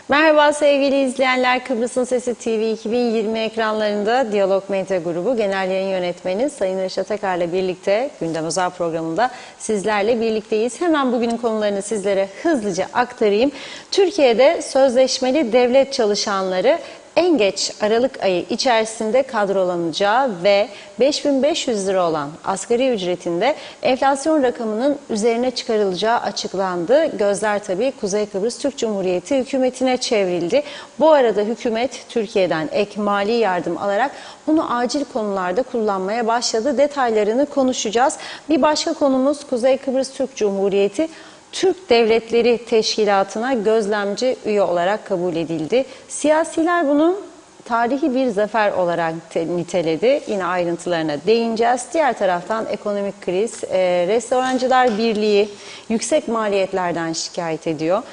Merhaba sevgili izleyenler, Kıbrıs'ın Sesi TV 2020 ekranlarında Diyalog Medya Grubu Genel Yayın Yönetmeni Sayın Reşat Akar'la birlikte Gündem Özel programında sizlerle birlikteyiz. Hemen bugünün konularını sizlere hızlıca aktarayım. Türkiye'de sözleşmeli devlet çalışanları en geç Aralık ayı içerisinde kadrolanacağı ve 5.500 lira olan asgari ücretinde enflasyon rakamının üzerine çıkarılacağı açıklandı. Gözler tabii Kuzey Kıbrıs Türk Cumhuriyeti hükümetine çevrildi. Bu arada hükümet Türkiye'den ek mali yardım alarak bunu acil konularda kullanmaya başladı. Detaylarını konuşacağız. Bir başka konumuz Kuzey Kıbrıs Türk Cumhuriyeti Türk Devletleri Teşkilatı'na gözlemci üye olarak kabul edildi. Siyasiler bunu tarihi bir zafer olarak niteledi. Yine ayrıntılarına değineceğiz. Diğer taraftan ekonomik kriz, Restorancılar Birliği yüksek maliyetlerden şikayet ediyor.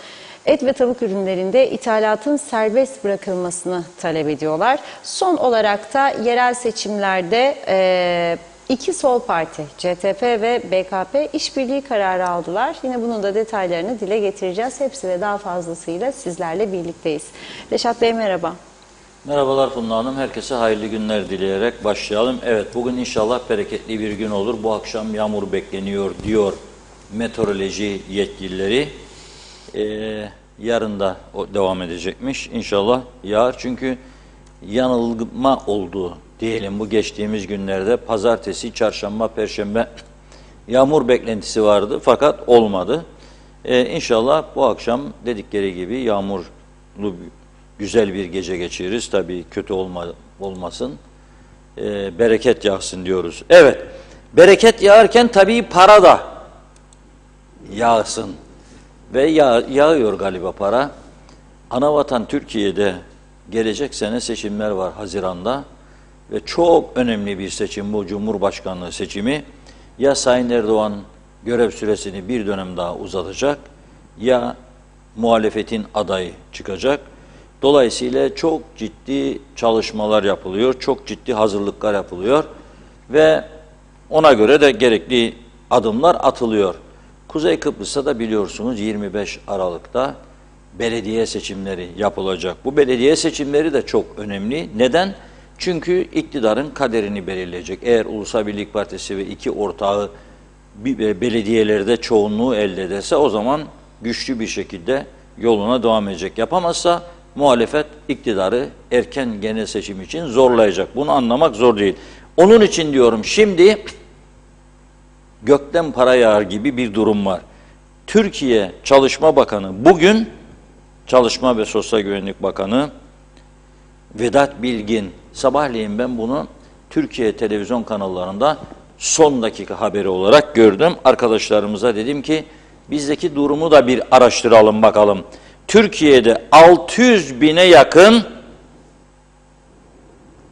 Et ve tavuk ürünlerinde ithalatın serbest bırakılmasını talep ediyorlar. Son olarak da yerel seçimlerde İki sol parti, CTP ve BKP işbirliği kararı aldılar. Yine bunun da detaylarını dile getireceğiz. Hepsi ve daha fazlasıyla sizlerle birlikteyiz. Reşat Bey merhaba. Merhabalar Funda Hanım. Herkese hayırlı günler dileyerek başlayalım. Evet, bugün inşallah bereketli bir gün olur. Bu akşam yağmur bekleniyor diyor meteoroloji yetkilileri. Yarın da devam edecekmiş. İnşallah yağar. Çünkü yanılma oldu diyelim bu geçtiğimiz günlerde. Pazartesi, çarşamba, perşembe yağmur beklentisi vardı fakat olmadı. İnşallah bu akşam dedikleri gibi yağmurlu güzel bir gece geçiririz. Tabii kötü olmasın. Bereket yağsın diyoruz. Evet, bereket yağarken tabii para da yağsın. Ve yağıyor galiba para. Anavatan Türkiye'de gelecek sene seçimler var Haziran'da. Ve çok önemli bir seçim bu Cumhurbaşkanlığı seçimi. Ya Sayın Erdoğan görev süresini bir dönem daha uzatacak ya muhalefetin adayı çıkacak. Dolayısıyla çok ciddi çalışmalar yapılıyor, çok ciddi hazırlıklar yapılıyor ve ona göre de gerekli adımlar atılıyor. Kuzey Kıbrıs'ta da biliyorsunuz 25 Aralık'ta belediye seçimleri yapılacak. Bu belediye seçimleri de çok önemli. Neden? Çünkü iktidarın kaderini belirleyecek. Eğer Ulusal Birlik Partisi ve iki ortağı belediyelerde çoğunluğu elde ederse o zaman güçlü bir şekilde yoluna devam edecek. Yapamazsa muhalefet iktidarı erken genel seçim için zorlayacak. Bunu anlamak zor değil. Onun için diyorum şimdi gökten para yağar gibi bir durum var. Türkiye Çalışma Bakanı bugün Çalışma ve Sosyal Güvenlik Bakanı Vedat Bilgin, sabahleyin ben bunu Türkiye televizyon kanallarında son dakika haberi olarak gördüm. Arkadaşlarımıza dedim ki bizdeki durumu da bir araştıralım bakalım. Türkiye'de 600 bine yakın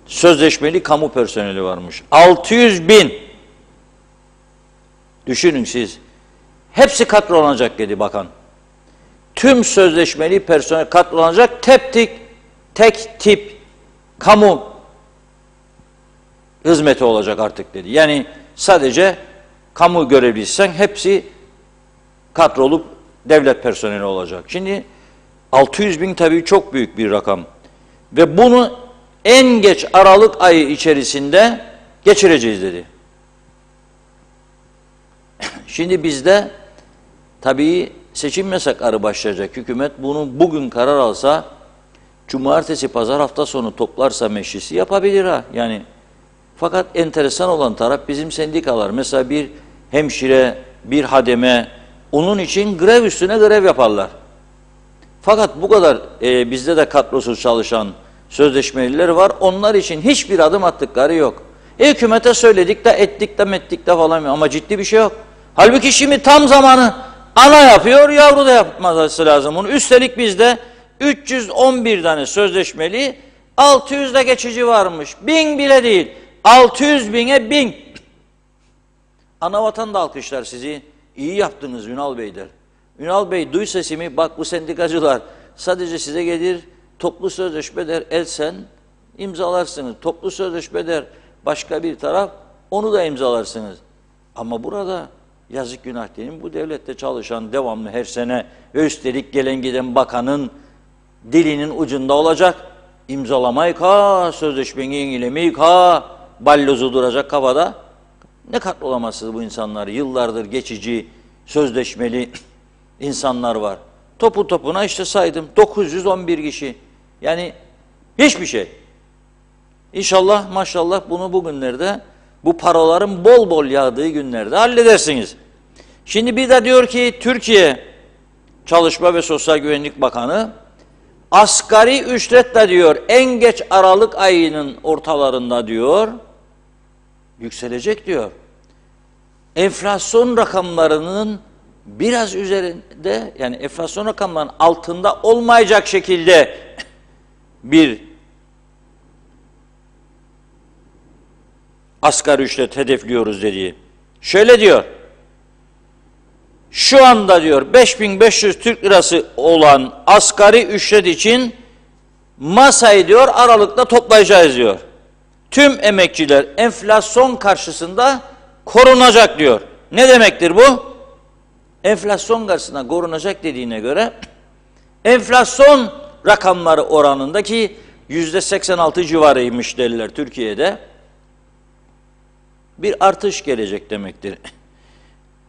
sözleşmeli kamu personeli varmış. 600 bin. Düşünün siz. Hepsi kadrolanacak dedi bakan. Tüm sözleşmeli personel kadrolanacak, tek tip kamu hizmeti olacak artık dedi. Yani sadece kamu görevliysen hepsi kadrolup devlet personeli olacak. Şimdi 600 bin tabii çok büyük bir rakam. Ve bunu en geç Aralık ayı içerisinde geçireceğiz dedi. Şimdi bizde tabii seçim yasakları başlayacak. Hükümet bunu bugün karar alsa cumartesi, pazar hafta sonu toplarsa meclisi yapabilir ha. Yani fakat enteresan olan taraf bizim sendikalar. Mesela bir hemşire, bir hademe onun için grev üstüne grev yaparlar. Fakat bu kadar bizde de kadrosuz çalışan sözleşmeliler var. Onlar için hiçbir adım attıkları yok. Hükümete söyledik de ettik de mettik de falan ama ciddi bir şey yok. Halbuki şimdi tam zamanı ana yapıyor, yavru da yapması lazım. Bunu üstelik bizde 311 tane sözleşmeli, 600 de geçici varmış. 1000 bile değil. 600 bine 1000. Anavatan da alkışlar sizi. İyi yaptınız Ünal Bey der. Ünal Bey duy sesimi, bak bu sendikacılar sadece size gelir, toplu sözleşme der, sen imzalarsınız. Toplu sözleşme der başka bir taraf, onu da imzalarsınız. Ama burada yazık günah değil mi? Bu devlette çalışan devamlı her sene ve üstelik gelen giden bakanın dilinin ucunda olacak. İmzalamayı ka, sözleşmeyi yenilemeyi ka, ballozu duracak kafada. Ne kahrolamasız bu insanlar. Yıllardır geçici, sözleşmeli insanlar var. Topu topuna işte saydım. 911 kişi. Yani hiçbir şey. İnşallah maşallah bunu bugünlerde, bu paraların bol bol yağdığı günlerde halledersiniz. Şimdi bir de diyor ki Türkiye Çalışma ve Sosyal Güvenlik Bakanı asgari ücret de diyor en geç Aralık ayının ortalarında diyor yükselecek diyor. Enflasyon rakamlarının biraz üzerinde, yani enflasyon rakamlarının altında olmayacak şekilde bir asgari ücret hedefliyoruz dediği. Şöyle diyor. Şu anda diyor 5500 Türk lirası olan asgari ücret için masayı diyor Aralık'ta toplayacağız diyor. Tüm emekçiler enflasyon karşısında korunacak diyor. Ne demektir bu? Enflasyon karşısında korunacak dediğine göre enflasyon rakamları oranındaki %86 civarıymış derler Türkiye'de. Bir artış gelecek demektir.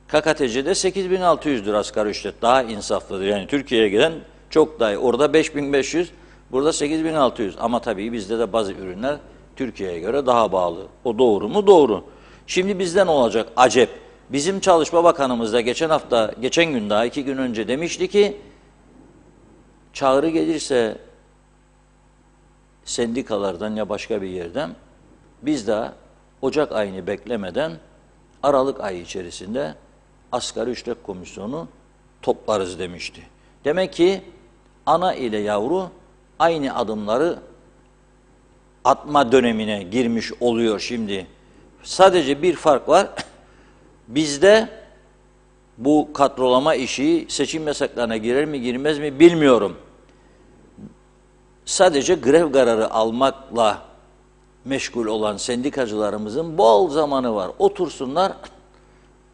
KKTC'de 8.600'dür asgari ücret. Daha insaflıdır. Yani Türkiye'ye gelen çok daha iyi. Orada 5.500, burada 8.600. Ama tabii bizde de bazı ürünler Türkiye'ye göre daha bağlı. O doğru mu? Doğru. Şimdi bizden olacak acep. Bizim Çalışma Bakanımız da geçen gün daha 2 gün önce demişti ki çağrı gelirse sendikalardan ya başka bir yerden biz de Ocak ayını beklemeden Aralık ayı içerisinde asgari ücret komisyonu toplarız demişti. Demek ki ana ile yavru aynı adımları atma dönemine girmiş oluyor şimdi. Sadece bir fark var. Bizde bu kadrolama işi seçim yasaklarına girer mi girmez mi bilmiyorum. Sadece grev kararı almakla meşgul olan sendikacılarımızın bol zamanı var. Otursunlar,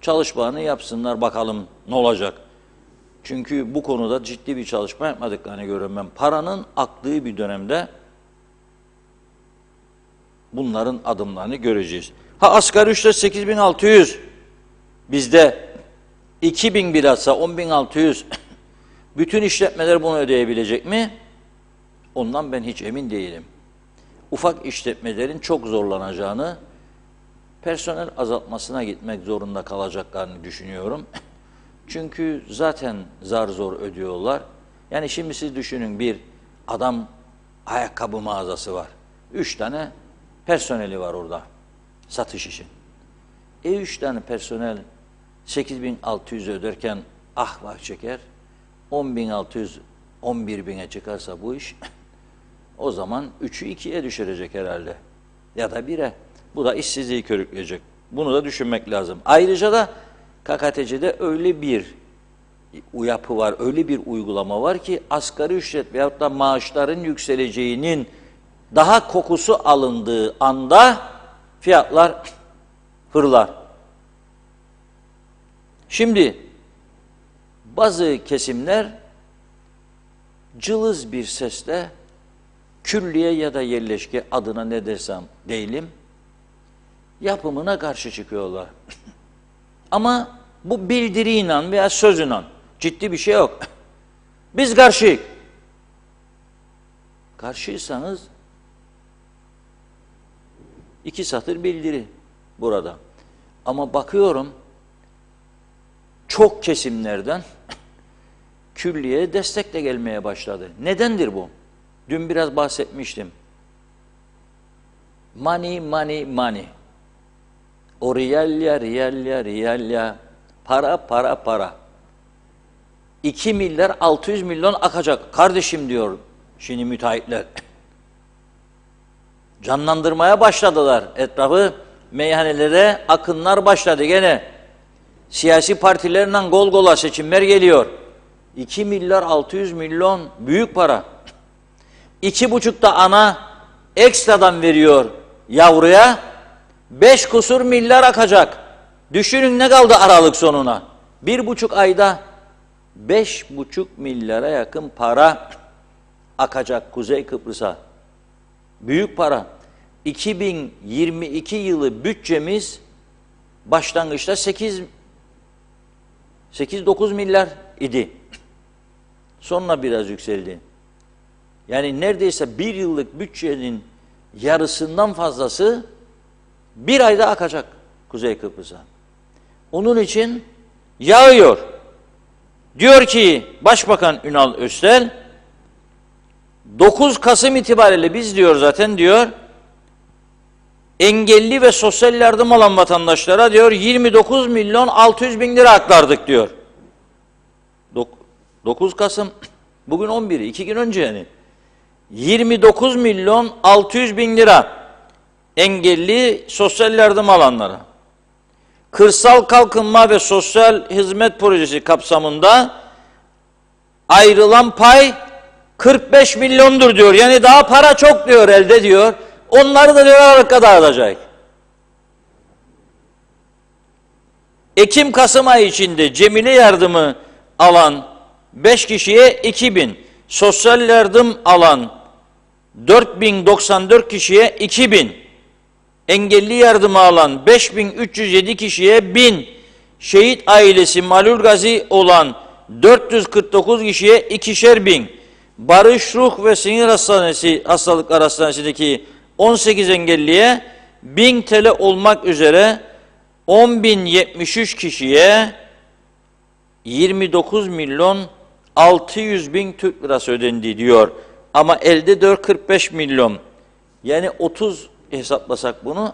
çalışmalarını yapsınlar, bakalım ne olacak. Çünkü bu konuda ciddi bir çalışma yapmadıklarını görüyorum ben. Paranın aktığı bir dönemde bunların adımlarını göreceğiz. Asgari ücret 8.600, bizde 2.000 bilhassa 10.600, bütün işletmeler bunu ödeyebilecek mi? Ondan ben hiç emin değilim. Ufak işletmelerin çok zorlanacağını, personel azaltmasına gitmek zorunda kalacaklarını düşünüyorum. Çünkü zaten zar zor ödüyorlar. Yani şimdi siz düşünün, bir adam ayakkabı mağazası var. 3 tane personeli var orada satış için. 3 tane personel 8.600 öderken ah vah çeker. 10.600 11.000'e çıkarsa bu iş o zaman 3'ü 2'ye düşürecek herhalde. Ya da 1'e. Bu da işsizliği körükleyecek. Bunu da düşünmek lazım. Ayrıca da KKTC'de öyle bir yapı var, öyle bir uygulama var ki asgari ücret veyahut da maaşların yükseleceğinin daha kokusu alındığı anda fiyatlar fırlar. Şimdi bazı kesimler cılız bir sesle külliye ya da yerleşke, adına ne dersem değilim, yapımına karşı çıkıyorlar. Ama bu bildiriyle veya sözüyle ciddi bir şey yok. Biz karşıyız. Karşıysanız 2 satır bildiri burada. Ama bakıyorum çok kesimlerden külliye destek de gelmeye başladı. Nedendir bu? Dün biraz bahsetmiştim. Money, money, money. O riyalya, riyalya, riyalya. Para, para, para. 2 milyar 600 milyon akacak. Kardeşim diyor şimdi müteahhitler. Canlandırmaya başladılar. Etrafı meyhanelere akınlar başladı gene. Siyasi partilerle gol gola seçimler geliyor. 2 milyar 600 milyon büyük para. 2,5 da ana ekstradan veriyor yavruya. 5 kusur milyar akacak. Düşünün ne kaldı Aralık sonuna. 1,5 ayda 5,5 milyara yakın para akacak Kuzey Kıbrıs'a. Büyük para. 2022 yılı bütçemiz başlangıçta 8-9 milyar idi. Sonra biraz yükseldi. Yani neredeyse bir yıllık bütçenin yarısından fazlası bir ayda akacak Kuzey Kıbrıs'a. Onun için yağıyor. Diyor ki Başbakan Ünal Östel, 9 Kasım itibariyle biz diyor zaten diyor, engelli ve sosyal yardım alan vatandaşlara diyor 29 milyon 600 bin lira aktardık diyor. 9 Kasım, bugün 11'i, 2 gün önce yani. 29 milyon 600 bin lira engelli sosyal yardım alanlara. Kırsal Kalkınma ve Sosyal Hizmet Projesi kapsamında ayrılan pay 45 milyondur diyor. Yani daha para çok diyor elde diyor. Onları da diyor Aralık'a dağıtacak. Ekim-Kasım ayı içinde Cemile yardımı alan 5 kişiye 2000, sosyal yardım alan 4094 kişiye 2000, engelli yardımı alan 5307 kişiye 1000, şehit ailesi Malul Gazi olan 449 kişiye 2'şer bin, Barış Ruh ve Sinir Hastalıklar Hastanesi'ndeki 18 engelliye 1000 TL olmak üzere 10.073 kişiye 29 milyon 600 bin Türk lirası ödendi diyor. Ama elde 445 milyon. Yani 30 hesaplasak bunu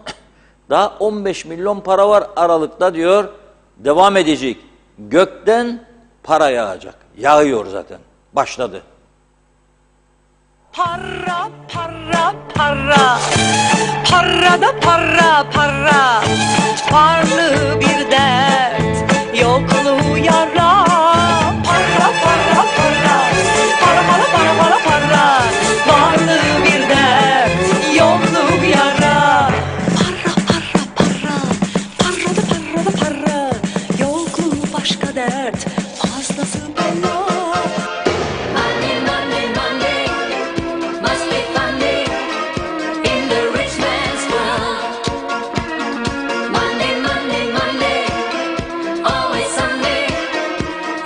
daha 15 milyon para var Aralık'ta diyor. Devam edecek. Gökten para yağacak. Yağıyor zaten. Başladı. Para, para, para, para da para, para, varlığı bir dert, yokluğu yara. Para, para, para, para, para, para, para, para, varlığı bir dert, yokluğu yara. Para, para, para, para da para da para, yokluğu başka dert, fazlası bela. Money, money, money, must be funny in the rich man's world. Money, money, money, always Sunday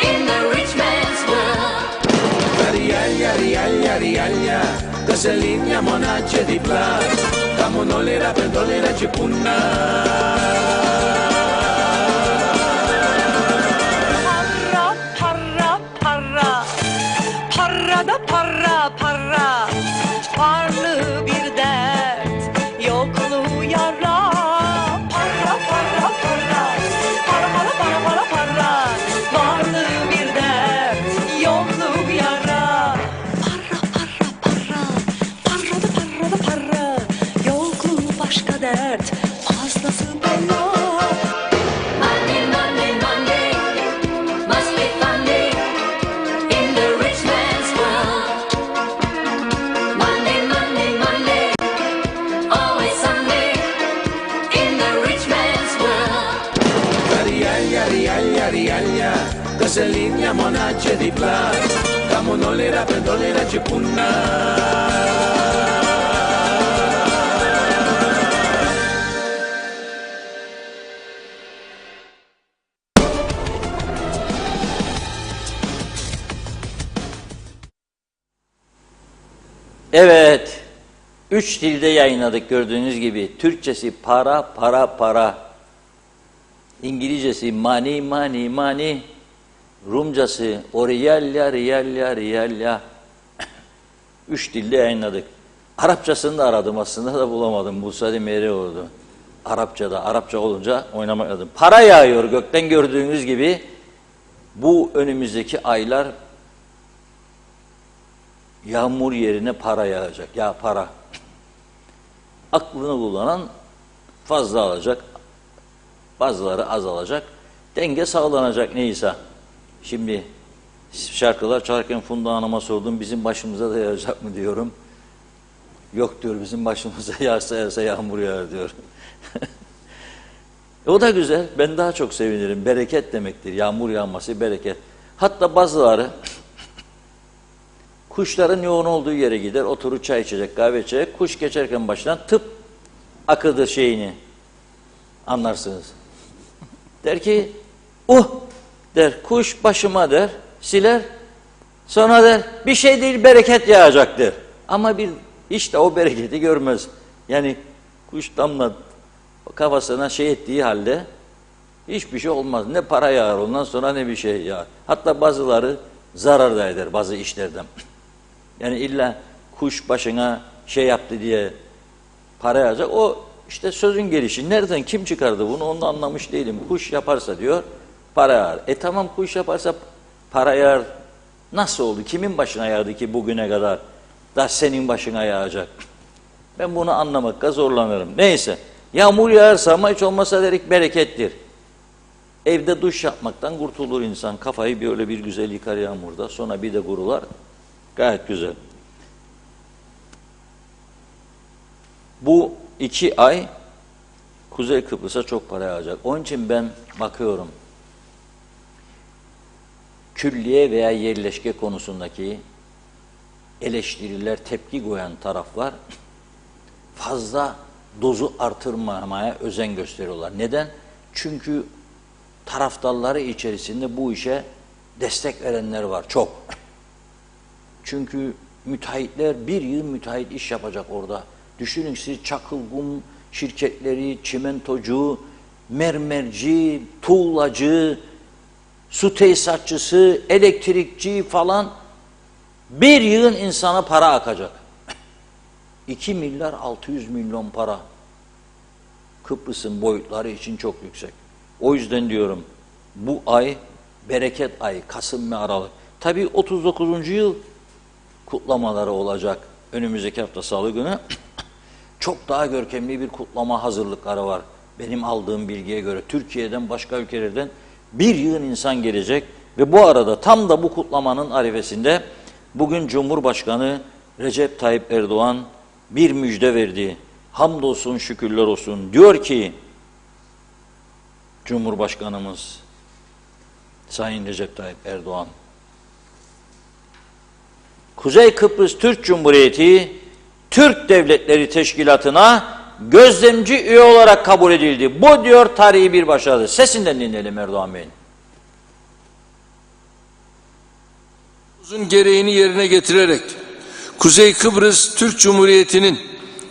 in the rich man's world. Riaglia, riaglia, riaglia, Caselligna, Monaccia di Plas, Camonolera, Pendolera, Cipunna. Para, para, para, para da para, para, varlığı bir dert, yokluğu yara. Para, para, para, para, para, para, para, para, varlığı bir dert, yokluğu yara. Para, para, para, para da para, yokluğu başka dert, fazlası bela. Money, money, money, must be funny in the rich man's world. Money, money, money, always Sunday in the rich man's world. Riaglia, riaglia, riaglia, Caselligna, Monaccia di Plas, Camonolera, Pendolera, Cipunna. Evet, 3 dilde yayınladık gördüğünüz gibi. Türkçesi para, para, para. İngilizcesi money, money, money. Rumcası oriyalya, riyalya, riyalya. 3 dilde yayınladık. Arapçasını da aradım aslında da bulamadım. Musa Demiri oldu. Arapçada, Arapça olunca oynamadım. Para yağıyor gökten gördüğünüz gibi. Bu önümüzdeki aylar yağmur yerine para yağacak. Ya para. Aklını kullanan fazla alacak. Bazıları az alacak. Denge sağlanacak neyse. Şimdi şarkılar çalarken Funda Hanım'a sordum. Bizim başımıza da yağacak mı diyorum. Yok diyor, bizim başımıza yağsa yağmur yağar diyor. O da güzel. Ben daha çok sevinirim. Bereket demektir. Yağmur yağması bereket. Hatta bazıları Kuşların yoğun olduğu yere gider, oturur çay içecek, kahve içecek. Kuş geçerken başından tıp akıdır şeyini anlarsınız. Der ki, der, kuş başıma der, siler. Sonra der, bir şey değil bereket yağacaktır. Ama hiç de o bereketi görmez. Yani kuş damla kafasına şey ettiği halde hiçbir şey olmaz. Ne para yağar ondan sonra ne bir şey yağar. Hatta bazıları zarar da eder bazı işlerden. Yani illa kuş başına şey yaptı diye para yağacak. O işte sözün gelişi. Nereden kim çıkardı bunu onu anlamış değilim. Kuş yaparsa diyor para yağar. Tamam kuş yaparsa para yağar. Nasıl oldu? Kimin başına yağdı ki bugüne kadar da senin başına yağacak? Ben bunu anlamakta zorlanırım. Neyse. Yağmur yağarsa ama hiç olmazsa derik berekettir. Evde duş yapmaktan kurtulur insan. Kafayı böyle bir güzel yıkar yağmurda. Sonra bir de kurular. Gayet güzel. Bu 2 ay Kuzey Kıbrıs'a çok para yağacak. Onun için ben bakıyorum. Külliye veya yerleşke konusundaki eleştiriler, tepki koyan taraflar fazla dozu artırmamaya özen gösteriyorlar. Neden? Çünkü taraftarları içerisinde bu işe destek verenler var. Çok. Çünkü müteahhitler bir yıl müteahhit iş yapacak orada. Düşünün siz çakılgum şirketleri, çimentocu, mermerci, tuğlacı, su tesisatçısı, elektrikçi falan bir yığın insana para akacak. 2 milyar 600 milyon para. Kıbrıs'ın boyutları için çok yüksek. O yüzden diyorum bu ay bereket ayı, Kasım ve Aralık. Tabii 39. yıl kutlamaları olacak önümüzdeki hafta Salı günü. Çok daha görkemli bir kutlama hazırlıkları var. Benim aldığım bilgiye göre Türkiye'den başka ülkelerden bir yığın insan gelecek ve bu arada tam da bu kutlamanın arifesinde bugün Cumhurbaşkanı Recep Tayyip Erdoğan bir müjde verdi. Hamdolsun şükürler olsun. Diyor ki Cumhurbaşkanımız Sayın Recep Tayyip Erdoğan, Kuzey Kıbrıs Türk Cumhuriyeti Türk Devletleri Teşkilatı'na gözlemci üye olarak kabul edildi. Bu diyor tarihi bir başarı. Sesinden dinleyelim Erdoğan Bey'in. Uzun gereğini yerine getirerek Kuzey Kıbrıs Türk Cumhuriyeti'nin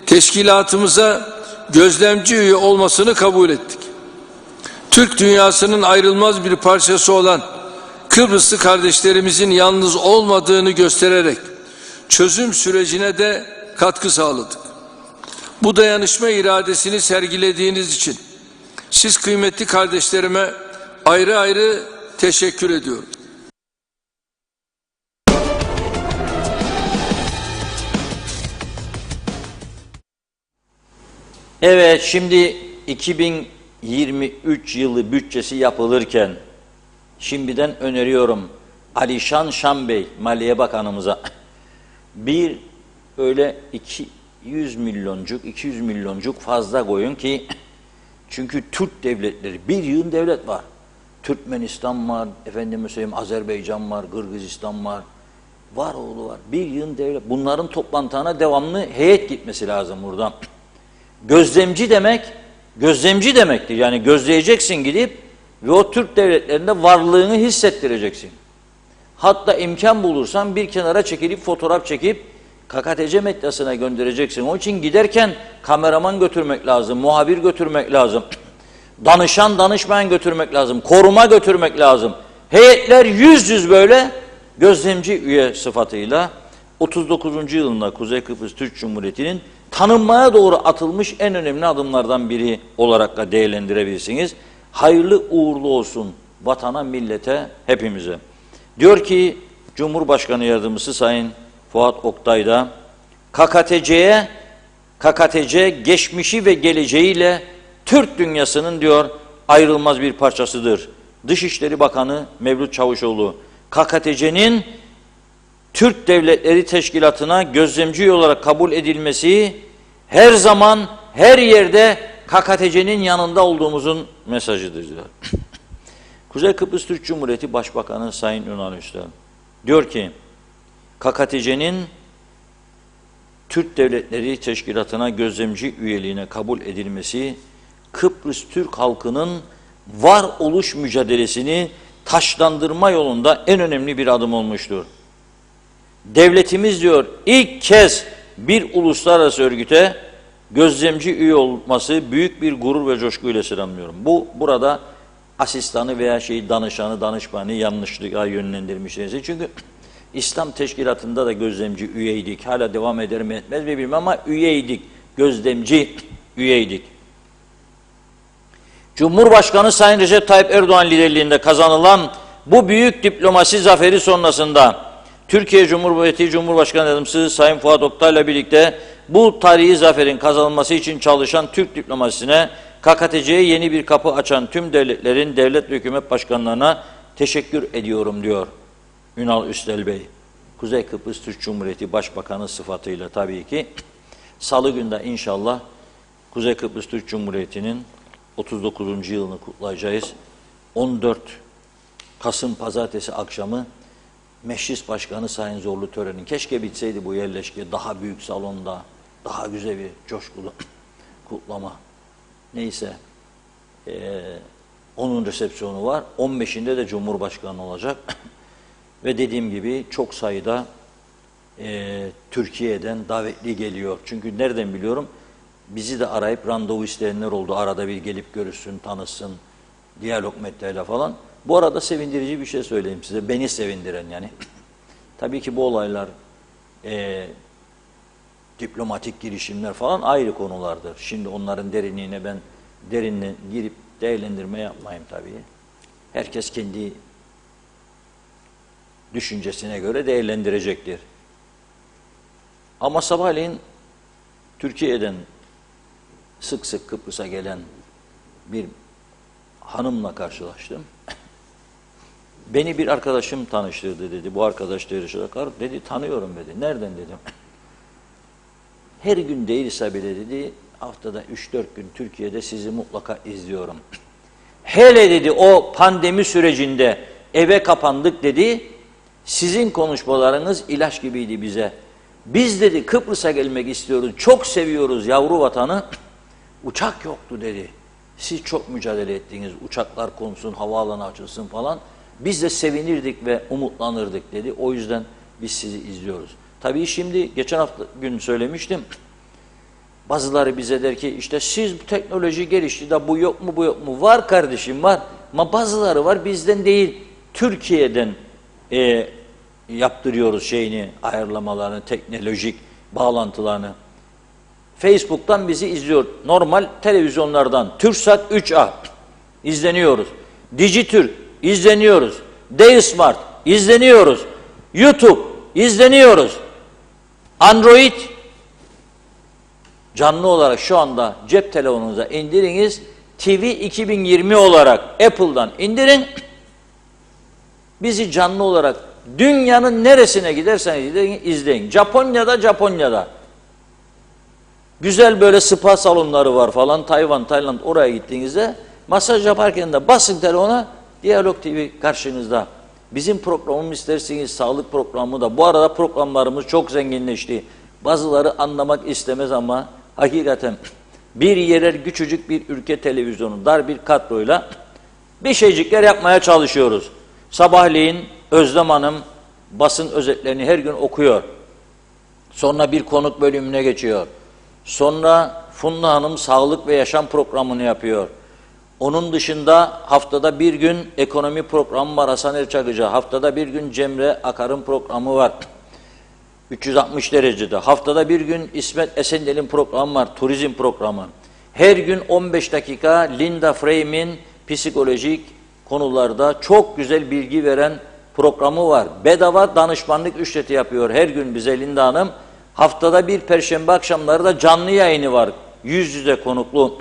teşkilatımıza gözlemci üye olmasını kabul ettik. Türk dünyasının ayrılmaz bir parçası olan Kıbrıslı kardeşlerimizin yalnız olmadığını göstererek çözüm sürecine de katkı sağladık. Bu dayanışma iradesini sergilediğiniz için siz kıymetli kardeşlerime ayrı ayrı teşekkür ediyorum. Evet, şimdi 2023 yılı bütçesi yapılırken şimdiden öneriyorum Alişan Şam Bey, Maliye Bakanımıza bir öyle 200 milyoncuk fazla koyun ki çünkü Türk devletleri bir yığın devlet var. Türkmenistan var, efendime söyleyeyim Azerbaycan var, Kırgızistan var. Var oğlu var. Bir yığın devlet. Bunların toplantılarına devamlı heyet gitmesi lazım buradan. Gözlemci demektir. Yani gözleyeceksin gidip ve o Türk devletlerinde varlığını hissettireceksin. Hatta imkan bulursan bir kenara çekilip fotoğraf çekip KKTC medyasına göndereceksin. Onun için giderken kameraman götürmek lazım, muhabir götürmek lazım. Danışmayan götürmek lazım, koruma götürmek lazım. Heyetler yüz böyle gözlemci üye sıfatıyla 39. yılında Kuzey Kıbrıs Türk Cumhuriyeti'nin tanınmaya doğru atılmış en önemli adımlardan biri olarak da değerlendirebilirsiniz. Hayırlı uğurlu olsun vatana, millete, hepimize. Diyor ki Cumhurbaşkanı Yardımcısı Sayın Fuat Oktay da KKTC geçmişi ve geleceğiyle Türk dünyasının diyor ayrılmaz bir parçasıdır. Dışişleri Bakanı Mevlüt Çavuşoğlu, KKTC'nin Türk Devletleri Teşkilatı'na gözlemci olarak kabul edilmesi her zaman her yerde KKTC'nin yanında olduğumuzun mesajıdır diyor. Kuzey Kıbrıs Türk Cumhuriyeti Başbakanı Sayın Ünal Üstel diyor ki KKTC'nin Türk Devletleri Teşkilatı'na gözlemci üyeliğine kabul edilmesi, Kıbrıs Türk halkının varoluş mücadelesini taşlandırma yolunda en önemli bir adım olmuştur. Devletimiz diyor ilk kez bir uluslararası örgüte gözlemci üye olması büyük bir gurur ve coşkuyla selamlıyorum. Burada asistanı veya danışanı, danışmanı yanlışlığa yönlendirmişsiniz. Çünkü İslam Teşkilatı'nda da gözlemci üyeydik. Hala devam eder mi etmez mi bilmem ama üyeydik. Gözlemci üyeydik. Cumhurbaşkanı Sayın Recep Tayyip Erdoğan liderliğinde kazanılan bu büyük diplomasi zaferi sonrasında Türkiye Cumhuriyeti Cumhurbaşkanı Yardımcısı Sayın Fuat Oktay'la birlikte bu tarihi zaferin kazanılması için çalışan Türk diplomasisine, KKTC'ye yeni bir kapı açan tüm devletlerin devlet ve hükümet başkanlarına teşekkür ediyorum diyor Ünal Üstel Bey. Kuzey Kıbrıs Türk Cumhuriyeti Başbakanı sıfatıyla tabii ki Salı günde inşallah Kuzey Kıbrıs Türk Cumhuriyeti'nin 39. yılını kutlayacağız. 14 Kasım Pazartesi akşamı Meclis Başkanı Sayın Zorlu töreni. Keşke bitseydi bu yerleşke daha büyük salonda, daha güzel bir coşkulu kutlama. Neyse, onun resepsiyonu var. 15'inde de Cumhurbaşkanı olacak. Ve dediğim gibi çok sayıda Türkiye'den davetli geliyor. Çünkü nereden biliyorum? Bizi de arayıp randevu isteyenler oldu. Arada bir gelip görüşsün, tanışsın, diyalog metniyle falan. Bu arada sevindirici bir şey söyleyeyim size. Beni sevindiren yani. Tabii ki bu olaylar diplomatik girişimler falan ayrı konulardır. Şimdi onların derinliğine ben derinle girip değerlendirme yapmayayım tabii. Herkes kendi düşüncesine göre değerlendirecektir. Ama sabahleyin Türkiye'den sık sık Kıbrıs'a gelen bir hanımla karşılaştım. Beni bir arkadaşım tanıştırdı dedi. Bu arkadaş dedi tanıyorum dedi. Nereden dedim. Her gün değilse bile dedi haftada 3-4 gün Türkiye'de sizi mutlaka izliyorum. Hele dedi o pandemi sürecinde eve kapandık dedi. Sizin konuşmalarınız ilaç gibiydi bize. Biz dedi Kıbrıs'a gelmek istiyoruz. Çok seviyoruz yavru vatanı. Uçak yoktu dedi. Siz çok mücadele ettiniz. Uçaklar konsun, havaalanı açılsın falan. Biz de sevinirdik ve umutlanırdık dedi. O yüzden biz sizi izliyoruz. Tabii şimdi geçen hafta gün söylemiştim. Bazıları bize der ki işte siz teknoloji gelişti de bu yok mu bu yok mu? Var kardeşim var. Ama bazıları var bizden değil. Türkiye'den yaptırıyoruz ayarlamalarını, teknolojik bağlantılarını. Facebook'tan bizi izliyor. Normal televizyonlardan. TürkSat 3A izleniyoruz. Dijitürk izleniyoruz. D-Smart izleniyoruz. YouTube izleniyoruz. Android canlı olarak şu anda cep telefonunuza indiriniz. TV 2020 olarak Apple'dan indirin. Bizi canlı olarak dünyanın neresine giderseniz izleyin. Japonya'da. Güzel böyle spa salonları var falan. Tayvan, Tayland oraya gittiğinizde masaj yaparken de basın telefona Diyalog TV karşınızda. Bizim programımız isterseniz sağlık programı da. Bu arada programlarımız çok zenginleşti. Bazıları anlamak istemez ama hakikaten bir yerel küçücük bir ülke televizyonu dar bir kadroyla bir şeycikler yapmaya çalışıyoruz. Sabahleyin Özlem Hanım basın özetlerini her gün okuyor. Sonra bir konuk bölümüne geçiyor. Sonra Funda Hanım sağlık ve yaşam programını yapıyor. Onun dışında haftada bir gün ekonomi programı var Hasan Erçakıcı. Haftada bir gün Cemre Akar'ın programı var. 360 derecede. Haftada bir gün İsmet Esendel'in programı var. Turizm programı. Her gün 15 dakika Linda Frey'min psikolojik konularda çok güzel bilgi veren programı var. Bedava danışmanlık ücreti yapıyor her gün bize Linda Hanım. Haftada bir perşembe akşamları da canlı yayını var. Yüz yüze konuklu.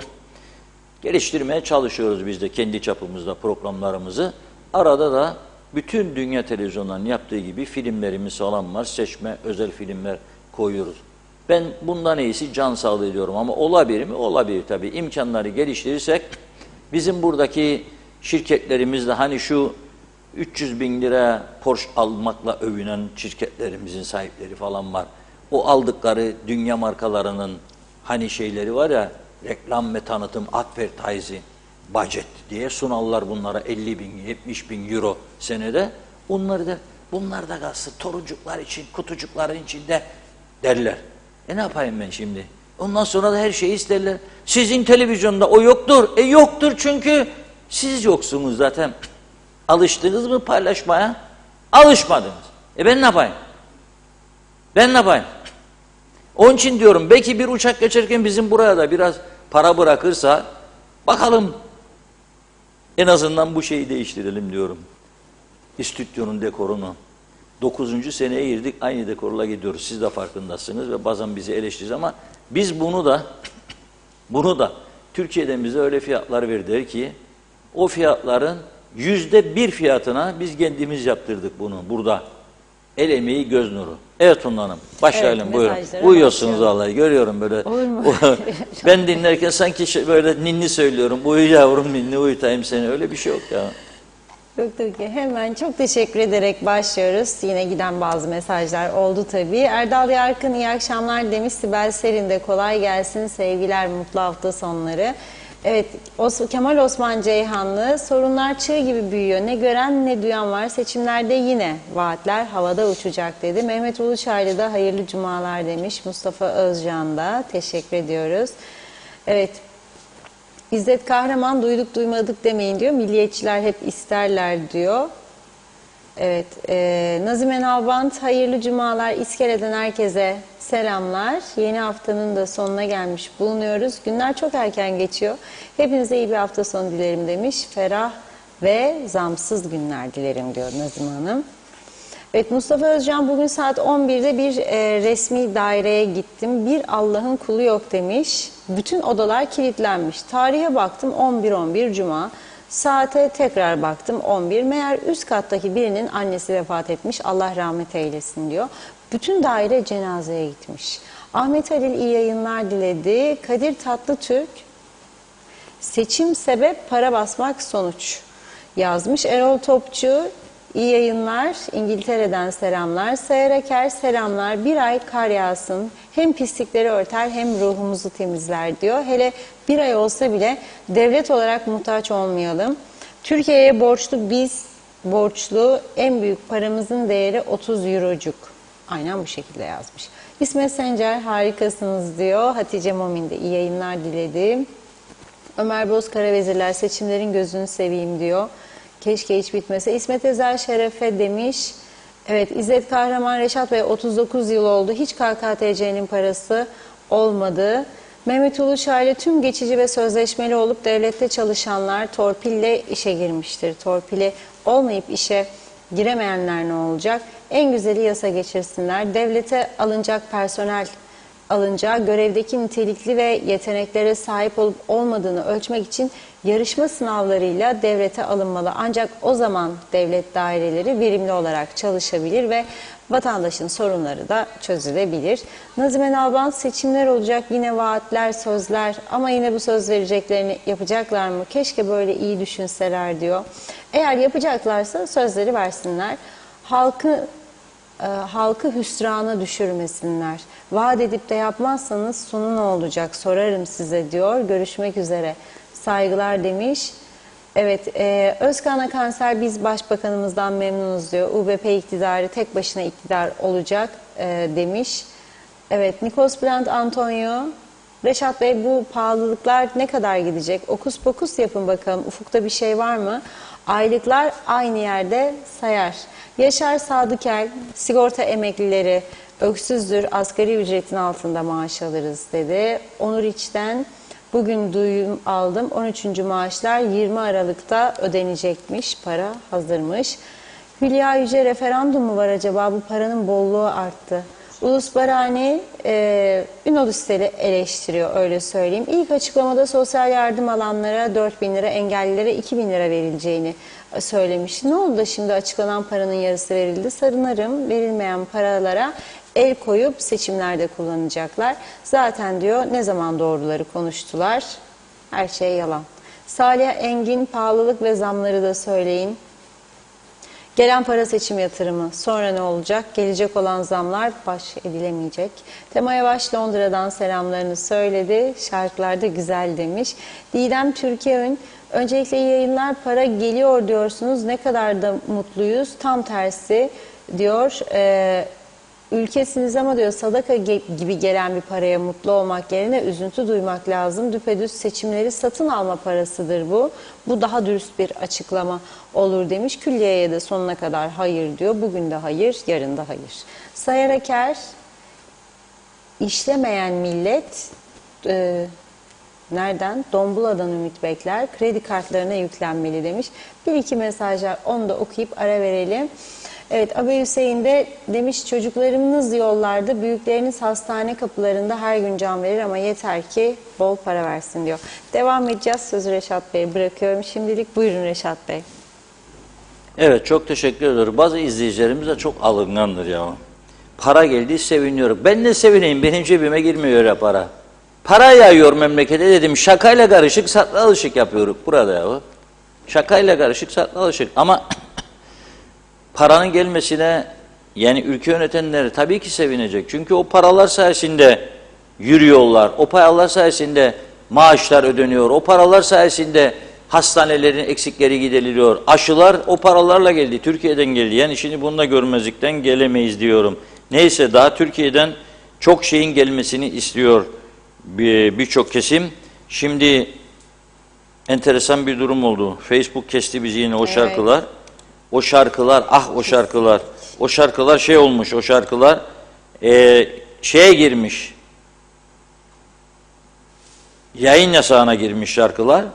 Geliştirmeye çalışıyoruz biz de kendi çapımızda programlarımızı. Arada da bütün dünya televizyonlarının yaptığı gibi filmlerimiz falan var. Seçme özel filmler koyuyoruz. Ben bundan iyisi can sağlığı diyorum ama olabilir mi? Olabilir tabii. İmkanları geliştirirsek bizim buradaki şirketlerimizde hani şu 300 bin lira Porsche almakla övünen şirketlerimizin sahipleri falan var. O aldıkları dünya markalarının hani şeyleri var ya, reklam ve tanıtım, advertising budget diye sunarlar bunlara 50 bin, 70 bin euro senede. Bunlar da kalsın toruncuklar için, kutucukların içinde derler. Ne yapayım ben şimdi? Ondan sonra da her şeyi isterler. Sizin televizyonda o yoktur. Yoktur çünkü siz yoksunuz zaten. Alıştınız mı paylaşmaya? Alışmadınız. Ben ne yapayım? Ben ne yapayım? Onun için diyorum, belki bir uçak geçerken bizim buraya da biraz para bırakırsa bakalım, en azından bu şeyi değiştirelim diyorum. Stüdyonun dekorunu. 9. seneye girdik, aynı dekorla gidiyoruz. Siz de farkındasınız ve bazen bizi eleştiririz ama biz bunu da Türkiye'den bize öyle fiyatlar verdiler ki o fiyatların %1 fiyatına biz kendimiz yaptırdık bunu burada. El emeği göz nuru. Evet Funda Hanım, başlayalım, Evet, buyurun. mesajlara Uyuyorsunuz başlayalım. vallahi, görüyorum böyle. Olur mu? Ben dinlerken sanki böyle ninni söylüyorum. Uyu yavrum ninni, uyutayım seni. Öyle bir şey yok ya. Yok ki hemen çok teşekkür ederek başlıyoruz. Yine giden bazı mesajlar oldu tabii. Erdal Yarkın iyi akşamlar demiş. Sibel Serin de kolay gelsin. Sevgiler, mutlu hafta sonları. Evet, Kemal Osman Ceyhanlı, sorunlar çığ gibi büyüyor. Ne gören ne duyan var. Seçimlerde yine vaatler havada uçacak dedi. Mehmet Uluçaylı da hayırlı cumalar demiş. Mustafa Özcan da teşekkür ediyoruz. Evet. İzzet Kahraman, duyduk duymadık demeyin diyor. Milliyetçiler hep isterler diyor. Evet. Nazime Nalbant, hayırlı cumalar. İskele'den herkese selamlar. Yeni haftanın da sonuna gelmiş bulunuyoruz. Günler çok erken geçiyor. Hepinize iyi bir hafta sonu dilerim demiş. Ferah ve zamsız günler dilerim diyor Nazime Hanım. Evet, Mustafa Özcan, bugün saat 11'de bir resmi daireye gittim. Bir Allah'ın kulu yok demiş. Bütün odalar kilitlenmiş. Tarihe baktım 11 Cuma. Saate tekrar baktım 11. Meğer üst kattaki birinin annesi vefat etmiş. Allah rahmet eylesin diyor. Bütün daire cenazeye gitmiş. Ahmet Halil iyi yayınlar diledi. Kadir Tatlıtürk, seçim sebep, para basmak sonuç yazmış. Erol Topçu, İyi yayınlar. İngiltere'den selamlar. Sayar Aker selamlar. Bir ay kar yağsın. Hem pislikleri örter hem ruhumuzu temizler diyor. Hele bir ay olsa bile devlet olarak muhtaç olmayalım. Türkiye'ye borçlu, biz borçlu. En büyük paramızın değeri 30 eurocuk. Aynen bu şekilde yazmış. İsmet Sencer harikasınız diyor. Hatice Momin de iyi yayınlar diledi. Ömer Bozkara vezirler, seçimlerin gözünü seveyim diyor. Keşke hiç bitmese. İsmet Ezel şerefe demiş. Evet, İzzet Kahraman, Reşat Bey 39 yıl oldu. Hiç KKTC'nin parası olmadı. Mehmet Uluçaylı, tüm geçici ve sözleşmeli olup devlette çalışanlar torpille işe girmiştir. Torpili olmayıp işe giremeyenler ne olacak? En güzeli yasa geçirsinler. Devlete alınacak personel alınacağı, görevdeki nitelikli ve yeteneklere sahip olup olmadığını ölçmek için yarışma sınavlarıyla devlete alınmalı. Ancak o zaman devlet daireleri verimli olarak çalışabilir ve vatandaşın sorunları da çözülebilir. Nazime Nalbant, seçimler olacak, yine vaatler, sözler ama yine bu söz vereceklerini yapacaklar mı? Keşke böyle iyi düşünseler diyor. Eğer yapacaklarsa sözleri versinler. Halkı hüsrana düşürmesinler. Vaat edip de yapmazsanız sonu ne olacak sorarım size diyor. Görüşmek üzere. Saygılar demiş. Evet, Özkan'a kanser, biz başbakanımızdan memnunuz diyor. UBP iktidarı tek başına iktidar olacak demiş. Evet, Nikos Bülent Antonio, Reşat Bey, bu pahalılıklar ne kadar gidecek? Okus pokus yapın bakalım. Ufukta bir şey var mı? Aylıklar aynı yerde sayar. Yaşar Sadıkel, sigorta emeklileri öksüzdür, asgari ücretin altında maaş alırız dedi. Onur İç'ten, bugün duyum aldım, 13. maaşlar 20 Aralık'ta ödenecekmiş, para hazırmış. Hülya Yüce, referandum mu var acaba? Bu paranın bolluğu arttı. Ulus Barani, Ünal Üstel'i eleştiriyor, öyle söyleyeyim. İlk açıklamada sosyal yardım alanlara 4.000 lira, engellilere 2.000 lira verileceğini söylemiş. Ne oldu da şimdi açıklanan paranın yarısı verildi? Sarınarım, verilmeyen paralara el koyup seçimlerde kullanacaklar. Zaten diyor, ne zaman doğruları konuştular? Her şey yalan. Salih Engin, pahalılık ve zamları da söyleyin. Gelen para seçim yatırımı. Sonra ne olacak? Gelecek olan zamlar baş edilemeyecek. Tema Yavaş Londra'dan selamlarını söyledi. Şarkılar da güzel demiş. Didem Türkiye'nin öncelikle iyi yayınlar, para geliyor diyorsunuz. Ne kadar da mutluyuz. Tam tersi diyor. Ülkesiniz ama diyor sadaka gibi gelen bir paraya mutlu olmak yerine üzüntü duymak lazım. Düpedüz seçimleri satın alma parasıdır bu. Bu daha dürüst bir açıklama olur demiş. Külliyeye de sonuna kadar hayır diyor. Bugün de hayır, yarın da hayır. Sayar Aker, işlemeyen millet nereden? Dombula'dan ümit bekler. Kredi kartlarına yüklenmeli demiş. Bir iki mesajlar, onu da okuyup ara verelim. Evet, Abi Hüseyin de demiş çocuklarınız yollarda, büyükleriniz hastane kapılarında her gün can verir ama yeter ki bol para versin diyor. Devam edeceğiz. Sözü Reşat Bey'e bırakıyorum. Şimdilik buyurun Reşat Bey. Evet, çok teşekkür ederim. Bazı izleyicilerimiz de çok alıngandır ya. Para geldi seviniyorum. Ben ne sevineyim? Benim cebime girmiyor öyle para. Para yağıyor memlekete dedim. Şakayla karışık satla alışık yapıyoruz burada ya. Şakayla karışık satla alışık. Ama paranın gelmesine yani ülke yönetenleri tabii ki sevinecek. Çünkü o paralar sayesinde yürüyorlar. O paralar sayesinde maaşlar ödeniyor. O paralar sayesinde hastanelerin eksikleri gideriliyor. Aşılar o paralarla geldi. Türkiye'den geldi. Yani şimdi bunu da görmezlikten gelemeyiz diyorum. Neyse daha Türkiye'den çok şeyin gelmesini istiyor birçok kesim. Şimdi enteresan bir durum oldu. Facebook kesti bizi yine o şarkılar. O şarkılar, ah o şarkılar. O şarkılar şey olmuş, o şarkılar şeye girmiş. Yayın yasağına girmiş şarkılar.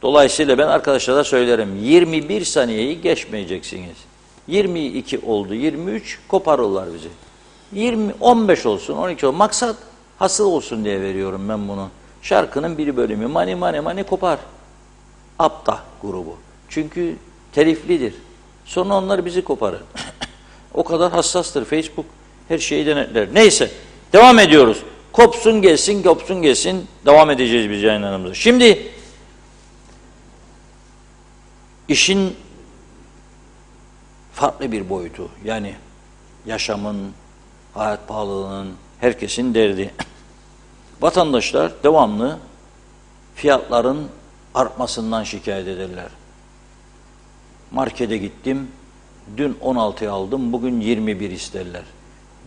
Dolayısıyla ben arkadaşlara söylerim. 21 saniyeyi geçmeyeceksiniz. 22 oldu, 23 koparırlar bizi. 15 olsun, 12 olsun. Maksat hasıl olsun diye veriyorum ben bunu. Şarkının bir bölümü mani mani mani kopar. Aptah grubu. Çünkü teliflidir. Sonra onlar bizi koparır. O kadar hassastır Facebook. Her şeyi denetler. Neyse. Devam ediyoruz. Kopsun gelsin, kopsun gelsin. Devam edeceğiz biz yayınlarımıza. Şimdi işin farklı bir boyutu. Yani yaşamın, hayat pahalılığının, herkesin derdi. Vatandaşlar devamlı fiyatların artmasından şikayet ederler. Markete gittim, dün 16'ya aldım, bugün 21 isterler.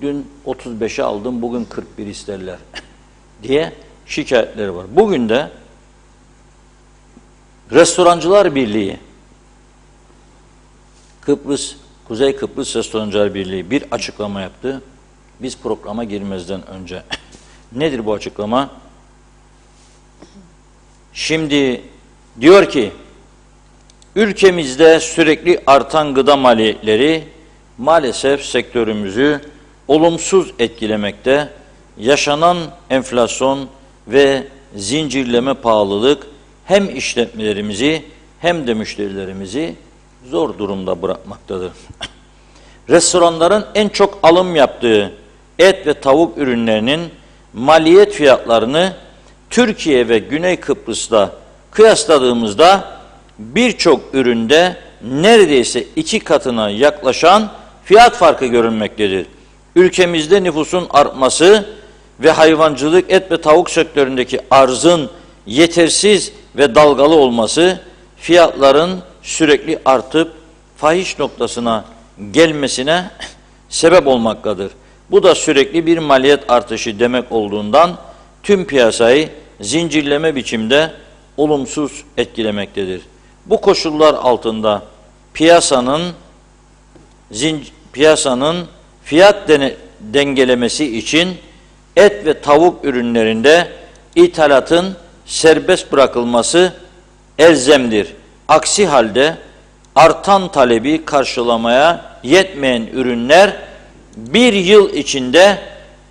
Dün 35'e aldım, bugün 41 isterler diye şikayetleri var. Bugün de Restorancılar Birliği, Kuzey Kıbrıs Restorancılar Birliği bir açıklama yaptı. Biz programa girmezden önce. Nedir bu açıklama? Şimdi diyor ki, ülkemizde sürekli artan gıda maliyetleri maalesef sektörümüzü olumsuz etkilemekte. Yaşanan enflasyon ve zincirleme pahalılık hem işletmelerimizi hem de müşterilerimizi zor durumda bırakmaktadır. Restoranların en çok alım yaptığı et ve tavuk ürünlerinin maliyet fiyatlarını Türkiye ve Güney Kıbrıs'ta kıyasladığımızda birçok üründe neredeyse 2 katına yaklaşan fiyat farkı görülmektedir. Ülkemizde nüfusun artması ve hayvancılık, et ve tavuk sektöründeki arzın yetersiz ve dalgalı olması fiyatların sürekli artıp fahiş noktasına gelmesine sebep olmaktadır. Bu da sürekli bir maliyet artışı demek olduğundan tüm piyasayı zincirleme biçimde olumsuz etkilemektedir. Bu koşullar altında piyasanın fiyat dengelemesi için et ve tavuk ürünlerinde ithalatın serbest bırakılması elzemdir. Aksi halde artan talebi karşılamaya yetmeyen ürünler bir yıl içinde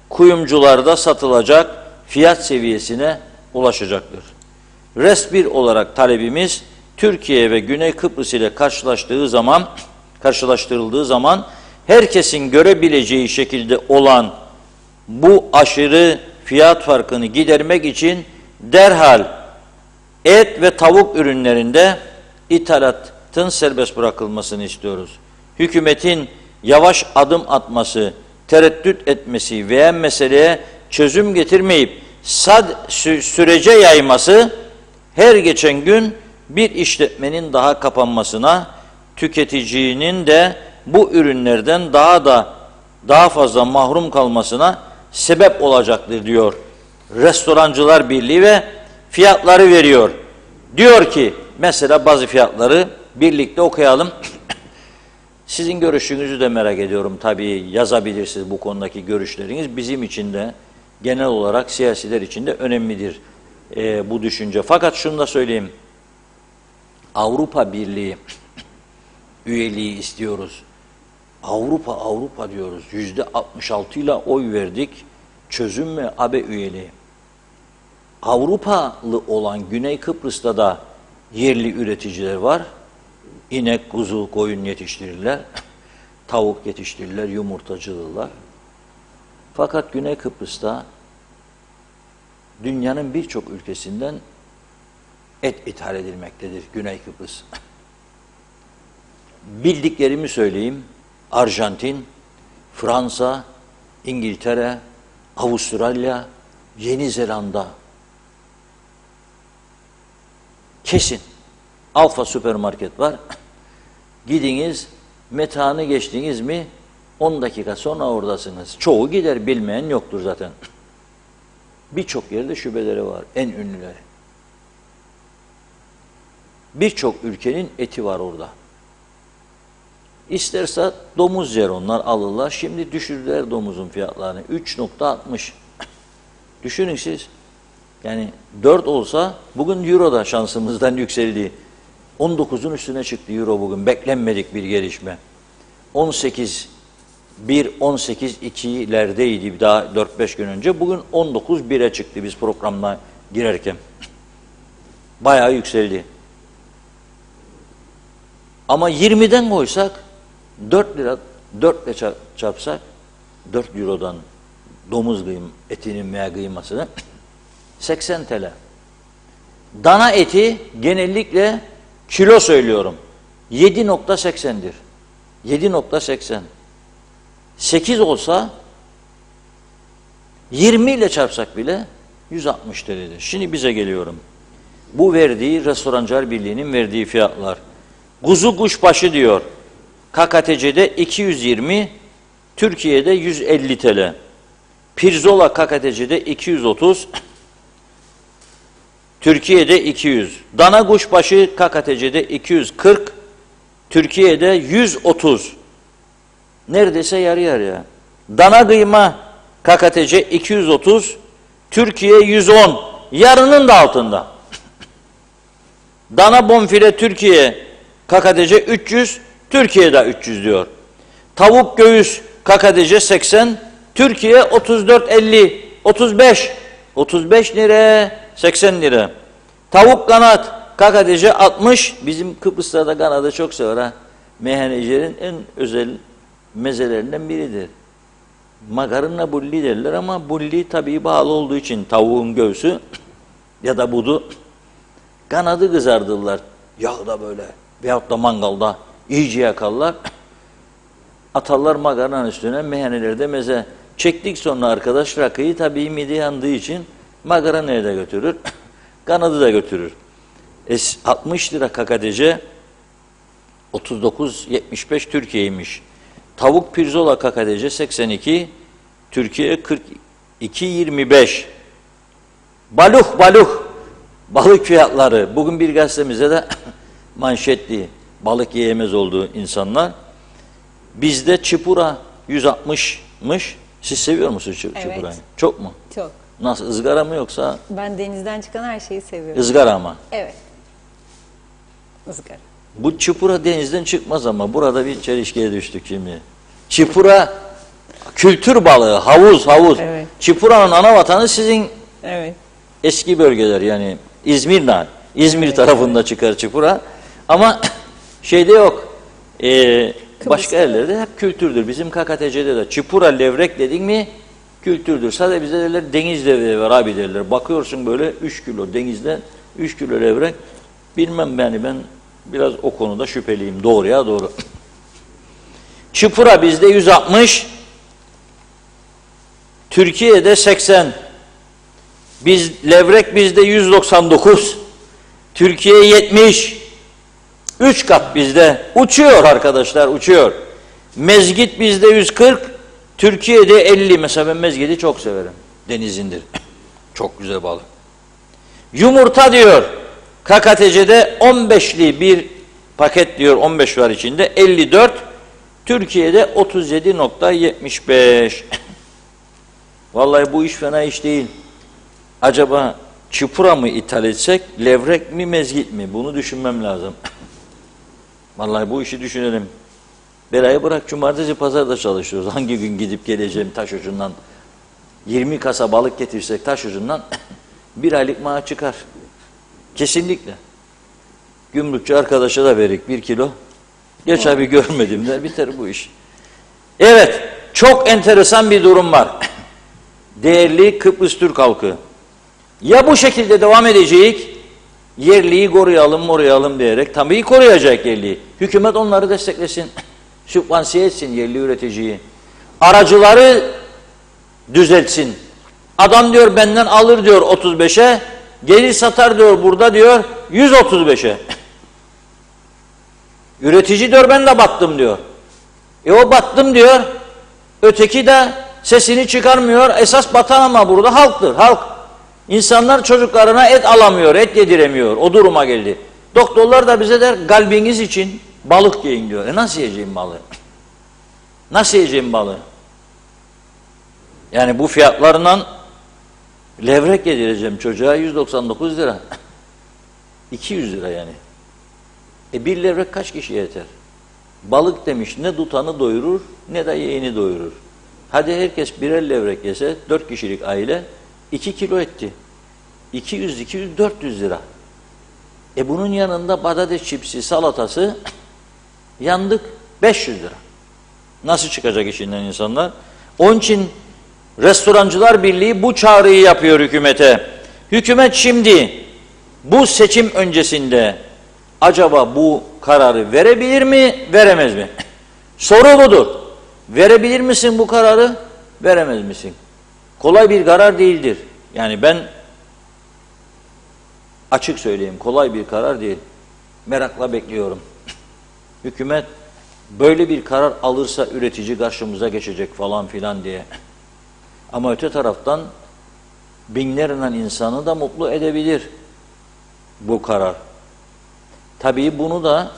kuyumcularda satılacak fiyat seviyesine ulaşacaktır. Resmi olarak talebimiz Türkiye ve Güney Kıbrıs ile karşılaştırıldığı zaman herkesin görebileceği şekilde olan bu aşırı fiyat farkını gidermek için derhal et ve tavuk ürünlerinde ithalatın serbest bırakılmasını istiyoruz. hükümetin yavaş adım atması, tereddüt etmesi veya meseleye çözüm getirmeyip sürece yayması her geçen gün bir işletmenin daha kapanmasına, tüketicinin de bu ürünlerden daha fazla mahrum kalmasına sebep olacaktır diyor Restorancılar Birliği ve fiyatları veriyor. Diyor ki mesela bazı fiyatları birlikte okuyalım. Sizin görüşünüzü de merak ediyorum. Tabii yazabilirsiniz bu konudaki görüşleriniz. Bizim için de genel olarak siyasiler için de önemlidir bu düşünce. Fakat şunu da söyleyeyim. Avrupa Birliği üyeliği istiyoruz. Avrupa diyoruz. %66 ile oy verdik. Çözüm ve AB üyeliği. Avrupalı olan Güney Kıbrıs'ta da yerli üreticiler var. İnek, kuzu, koyun yetiştirirler. Tavuk yetiştirirler, yumurtacıdırlar. Fakat Güney Kıbrıs'ta dünyanın birçok ülkesinden et ithal edilmektedir Güney Kıbrıs. Bildiklerimi söyleyeyim. Arjantin, Fransa, İngiltere, Avustralya, Yeni Zelanda. Kesin. Alfa süpermarket var. Gidiniz, metanı geçtiniz mi 10 dakika sonra oradasınız. Çoğu gider, bilmeyen yoktur zaten. Birçok yerde şubeleri var, en ünlüleri. Birçok ülkenin eti var orada. İsterse domuz yer onlar alırlar. Şimdi düşürdüler domuzun fiyatlarını. 3.60. Düşünün siz. Yani 4 olsa bugün euro da şansımızdan yükseldi. 19'un üstüne çıktı euro bugün. Beklenmedik bir gelişme. 18.1, 18.2'lerdeydi daha 4-5 gün önce. Bugün 19.1'e çıktı biz programına girerken. Bayağı yükseldi. Ama 20'den koysak 4 lira, 4 ile çarpsak 4 eurodan domuz etinin veya kıymasını 80 TL. Dana eti genellikle kilo söylüyorum. 7.80'dir. 7.80. 8 olsa 20 ile çarpsak bile 160 TL'dir. Şimdi bize geliyorum. Bu verdiği Restorancılar Birliği'nin verdiği fiyatlar. Kuzu kuşbaşı diyor. KKTC'de 220, Türkiye'de 150 TL. Pirzola KKTC'de 230, Türkiye'de 200. Dana kuşbaşı KKTC'de 240, Türkiye'de 130. Neredeyse yarı yarıya. Dana kıyma KKTC 230, Türkiye 110. Yarının da altında. Dana bonfile Türkiye KKTC 300, Türkiye'de 300 diyor. Tavuk göğüs KKTC 80, Türkiye 34.50, 35. 35 lira, 80 lira. Tavuk kanat KKTC 60. Bizim Kıbrıs'ta da kanadı çok sever ha. Meyhanecilerin en özel mezelerinden biridir. Makarna bulli derler ama bulli tabii bağlı olduğu için tavuğun göğsü ya da budu kanadı kızardırlar. Yağda böyle veyahut da mangalda iyice yakarlar. Atarlar makarnanın üstüne, meyhanelerde meze. Çektik sonra arkadaş rakıyı tabii mide yandığı için makarnayı da götürür, kanadı da götürür. 60 lira KKTC, 39.75 Türkiye'ymiş. Tavuk pirzola KKTC 82, Türkiye 42.25. Balık fiyatları. Bugün bir gazetemizde de manşetli. Balık yiyemez olduğu insanlar. Bizde çipura 160'mış. Siz seviyor musunuz çipurayı? Evet. Çok mu? Çok. Nasıl? Izgara mı yoksa? Ben denizden çıkan her şeyi seviyorum. Izgara ama. Evet. Izgara. Bu çipura denizden çıkmaz ama burada bir çelişkiye düştük şimdi. Çipura kültür balığı, havuz. Evet. Çipura'nın ana vatanı sizin Evet. eski bölgeler yani İzmir tarafında çıkar çipura. Ama şeyde yok. Başka yerlerde hep kültürdür. Bizim KKTC'de de çipura levrek dedin mi kültürdür. Sadece bize derler deniz levreği var abi derler. Bakıyorsun böyle 3 kilo denizde 3 kilo levrek. Bilmem yani ben biraz o konuda şüpheliyim. Doğruya doğru. Çipura bizde 160, Türkiye'de 80. Levrek bizde 199, Türkiye 70. 3 kat bizde. Uçuyor arkadaşlar, uçuyor. Mezgit bizde 140, Türkiye'de 50. Mesela ben mezgidi çok severim. Denizindir. Çok güzel balık. Yumurta diyor. KKTC'de 15'li bir paket diyor, 15 var içinde, 54. Türkiye'de 37.75. Vallahi bu iş fena iş değil. Acaba çipura mı ithal etsek, levrek mi, mezgit mi? Bunu düşünmem lazım. Vallahi bu işi düşünelim. Belayı bırak, cumartesi pazarda çalışıyoruz. Hangi gün gidip geleceğim taş ucundan? 20 kasa balık getirsek taş ucundan bir aylık maaş çıkar. Kesinlikle. Gümrükçü arkadaşa da verik 1 kilo. Geç abi görmedim der, biter bu iş. Evet, çok enteresan bir durum var. Değerli Kıbrıs Türk halkı. Ya bu şekilde devam edecek, yerliyi koruyalım diyerek, tabii koruyacak yerliyi. Hükümet onları desteklesin, sübvansiye etsin yerli üreticiyi. Aracıları düzeltsin. Adam diyor benden alır diyor 35'e, gelir satar diyor burada diyor 135'e. Üretici diyor ben de battım diyor. O battım diyor, öteki de sesini çıkarmıyor. Esas batan ama burada halktır, halk. İnsanlar çocuklarına et alamıyor, et yediremiyor. O duruma geldi. Doktorlar da bize der kalbiniz için balık yiyin diyor. Nasıl yiyeceğim balığı? Nasıl yiyeceğim balığı? Yani bu fiyatlarla levrek yedireceğim çocuğa 199 lira. 200 lira yani. Bir levrek kaç kişiye yeter? Balık demiş ne tutanı doyurur ne de yeğeni doyurur. Hadi herkes birer levrek yese 4 kişilik aile 2 kilo etti. 200-400 lira. Bunun yanında patates çipsi, salatası yandık 500 lira. Nasıl çıkacak içinden insanlar? Onun için Restorancılar Birliği bu çağrıyı yapıyor hükümete. Hükümet şimdi bu seçim öncesinde acaba bu kararı verebilir mi, veremez mi? Soru budur. Verebilir misin bu kararı, veremez misin? Kolay bir karar değildir. Yani ben açık söyleyeyim, kolay bir karar değil. Merakla bekliyorum. Hükümet böyle bir karar alırsa üretici karşımıza geçecek falan filan diye. Ama öte taraftan binlerle insanı da mutlu edebilir bu karar. Tabii bunu da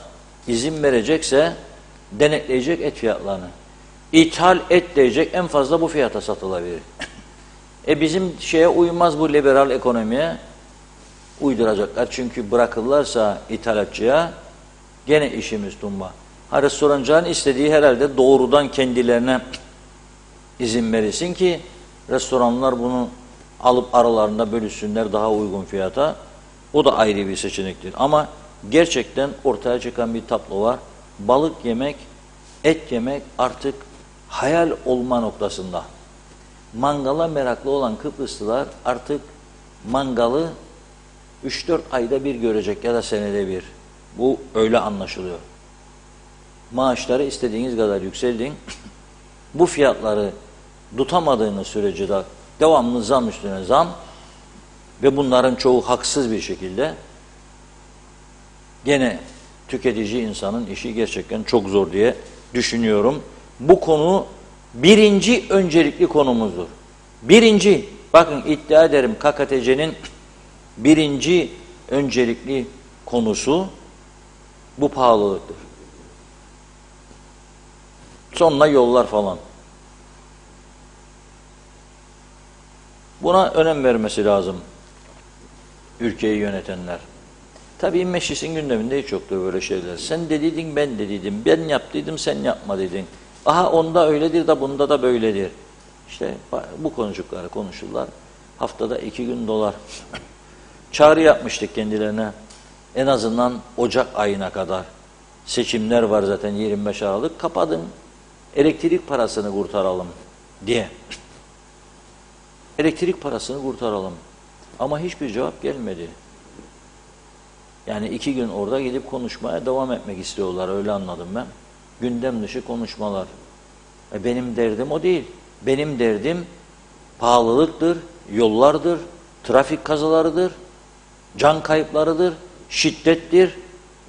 izin verecekse denetleyecek et fiyatlarını. İthal et diyecek en fazla bu fiyata satılabilir. Bizim şeye uymaz bu liberal ekonomiye. Uyduracaklar çünkü bırakırlarsa ithalatçıya gene işimiz tumba. Restorancının istediği herhalde doğrudan kendilerine izin verilsin ki restoranlar bunu alıp aralarında bölüşsünler daha uygun fiyata. O da ayrı bir seçenektir. Ama gerçekten ortaya çıkan bir tablo var. Balık yemek, et yemek artık hayal olma noktasında. Mangala meraklı olan Kıbrıslılar artık mangalı 3-4 ayda bir görecek ya da senede bir. Bu öyle anlaşılıyor. Maaşları istediğiniz kadar yükseldin. Bu fiyatları tutamadığınız sürece de devamlı zam üstüne zam ve bunların çoğu haksız bir şekilde gene tüketici insanın işi gerçekten çok zor diye düşünüyorum. Bu konu birinci öncelikli konumuzdur. Birinci, bakın iddia ederim KKTC'nin birinci öncelikli konusu bu pahalılıktır. Sonra yollar falan. Buna önem vermesi lazım ülkeyi yönetenler. Tabii meclisin gündeminde hiç yoktur böyle şeyler. Sen dediydin, ben dediydim, ben yaptıydım, sen yapma dedin. Aha onda öyledir de bunda da böyledir. İşte bu konuşukları konuşurlar. Haftada 2 gün dolar. Çağrı yapmıştık kendilerine. En azından Ocak ayına kadar. Seçimler var zaten 25 Aralık. Kapatın. Elektrik parasını kurtaralım diye. Elektrik parasını kurtaralım. Ama hiçbir cevap gelmedi. Yani 2 gün orada gidip konuşmaya devam etmek istiyorlar. Öyle anladım ben. gündem dışı konuşmalar. Benim derdim o değil. Benim derdim pahalılıktır, yollardır, trafik kazalarıdır, can kayıplarıdır, şiddettir,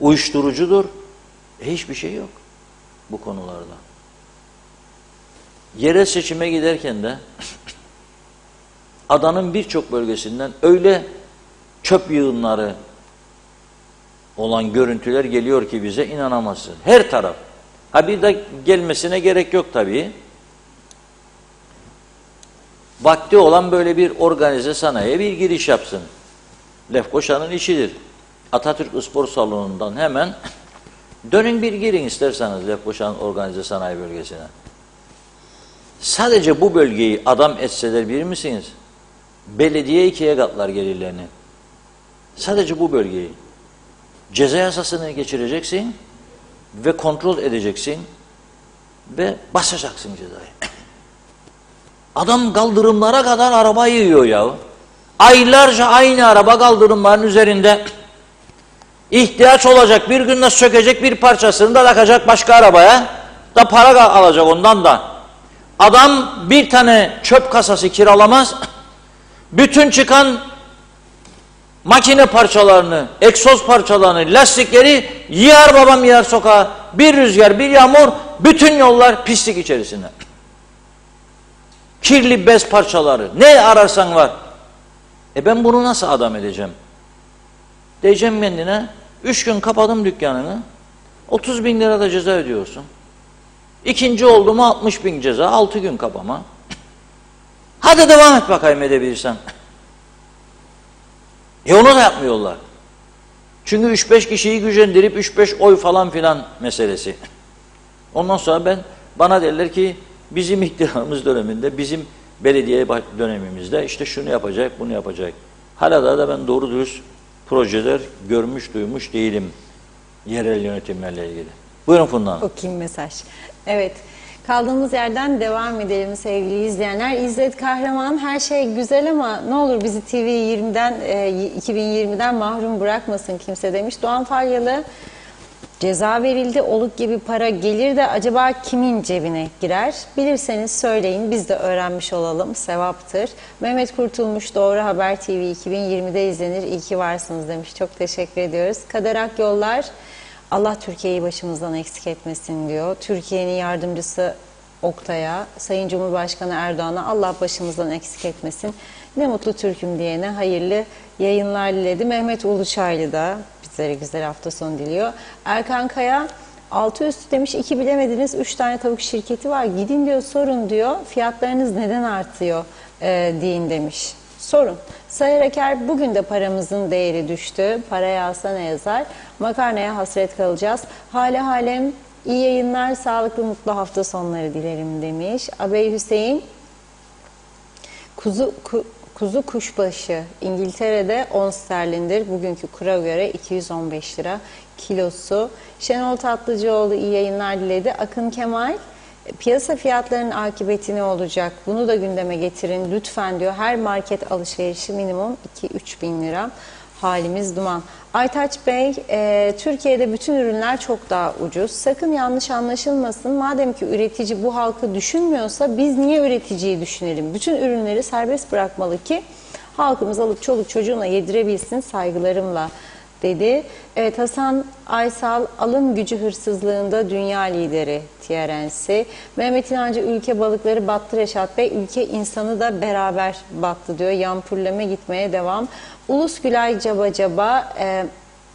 uyuşturucudur. Hiçbir şey yok bu konularda. Yerel seçime giderken de adanın birçok bölgesinden öyle çöp yığınları olan görüntüler geliyor ki bize inanamazsın. Her taraf. Ha bir de gelmesine gerek yok tabii. Vakti olan böyle bir organize sanayiye bir giriş yapsın. Lefkoşa'nın işidir. Atatürk Spor Salonu'ndan hemen dönün bir girin isterseniz Lefkoşa'nın organize sanayi bölgesine. Sadece bu bölgeyi adam etseler bilir misiniz? Belediye 2'ye katlar gelirlerini. Sadece bu bölgeyi. Ceza yasasını geçireceksin ve kontrol edeceksin ve basacaksın cezayı. Adam kaldırımlara kadar araba yığıyor ya. Aylarca aynı araba kaldırımların üzerinde ihtiyaç olacak bir günde sökecek bir parçasını da takacak başka arabaya da para alacak ondan da. Adam bir tane çöp kasası kiralamaz. Bütün çıkan makine parçalarını, egzoz parçalarını, lastikleri yığar babam yığar sokağa. Bir rüzgar, bir yağmur, bütün yollar pislik içerisinde. Kirli bez parçaları, ne ararsan var. Ben bunu nasıl adam edeceğim? Diyeceğim kendine, 3 gün kapadım dükkanını, 30 bin lira da ceza ödüyorsun. İkinci oldu mu 60 bin ceza, 6 gün kapama. Hadi devam et bakayım edebilirsen. Onu da yapmıyorlar. Çünkü 3-5 kişiyi gücendirip 3-5 oy falan filan meselesi. Ondan sonra bana derler ki bizim iktidarımız döneminde, bizim belediye dönemimizde işte şunu yapacak, bunu yapacak. Hala da ben doğru dürüst projeler görmüş, duymuş değilim yerel yönetimlerle ilgili. Buyurun Funda Hanım. Okuyayım mesaj. Evet. Kaldığımız yerden devam edelim sevgili izleyenler. İzzet Kahraman, her şey güzel ama ne olur bizi TV 2020'den mahrum bırakmasın kimse demiş. Doğan Falyalı, ceza verildi, oluk gibi para gelir de acaba kimin cebine girer? Bilirseniz söyleyin, biz de öğrenmiş olalım, sevaptır. Mehmet Kurtulmuş, Doğru Haber TV 2020'de izlenir, iyi ki varsınız demiş. Çok teşekkür ediyoruz. Kader Akyollar, Allah Türkiye'yi başımızdan eksik etmesin diyor. Türkiye'nin yardımcısı Oktay'a, Sayın Cumhurbaşkanı Erdoğan'a Allah başımızdan eksik etmesin. Ne mutlu Türk'üm diyene hayırlı yayınlar diledi. Mehmet Uluçaylı da bizlere güzel hafta sonu diliyor. Erkan Kaya, altı üstü demiş, 2 bilemediniz, 3 tane tavuk şirketi var. Gidin diyor, sorun diyor. Fiyatlarınız neden artıyor deyin demiş. Sorun. Sayar Eker, bugün de paramızın değeri düştü. Paraya alsa ne yazar? Makarnaya hasret kalacağız. Hale halem, iyi yayınlar, sağlıklı mutlu hafta sonları dilerim demiş. Abey Hüseyin, kuzu kuşbaşı İngiltere'de 10 sterlindir. Bugünkü kura göre 215 lira kilosu. Şenol Tatlıcıoğlu iyi yayınlar diledi. Akın Kemal, piyasa fiyatlarının akıbeti ne olacak? Bunu da gündeme getirin lütfen diyor. Her market alışverişi minimum 2-3 bin lira. Halimiz duman. Aytaç Bey, Türkiye'de bütün ürünler çok daha ucuz. Sakın yanlış anlaşılmasın. Madem ki üretici bu halkı düşünmüyorsa biz niye üreticiyi düşünelim? Bütün ürünleri serbest bırakmalı ki halkımız alıp çoluk çocuğuna yedirebilsin, saygılarımla dedi. Evet, Hasan Aysal, alım gücü hırsızlığında dünya lideri TRNC. Mehmet İnancı, ülke balıkları battı Reşat Bey, ülke insanı da beraber battı diyor. Yampurleme gitmeye devam. Ulus Gülay Caba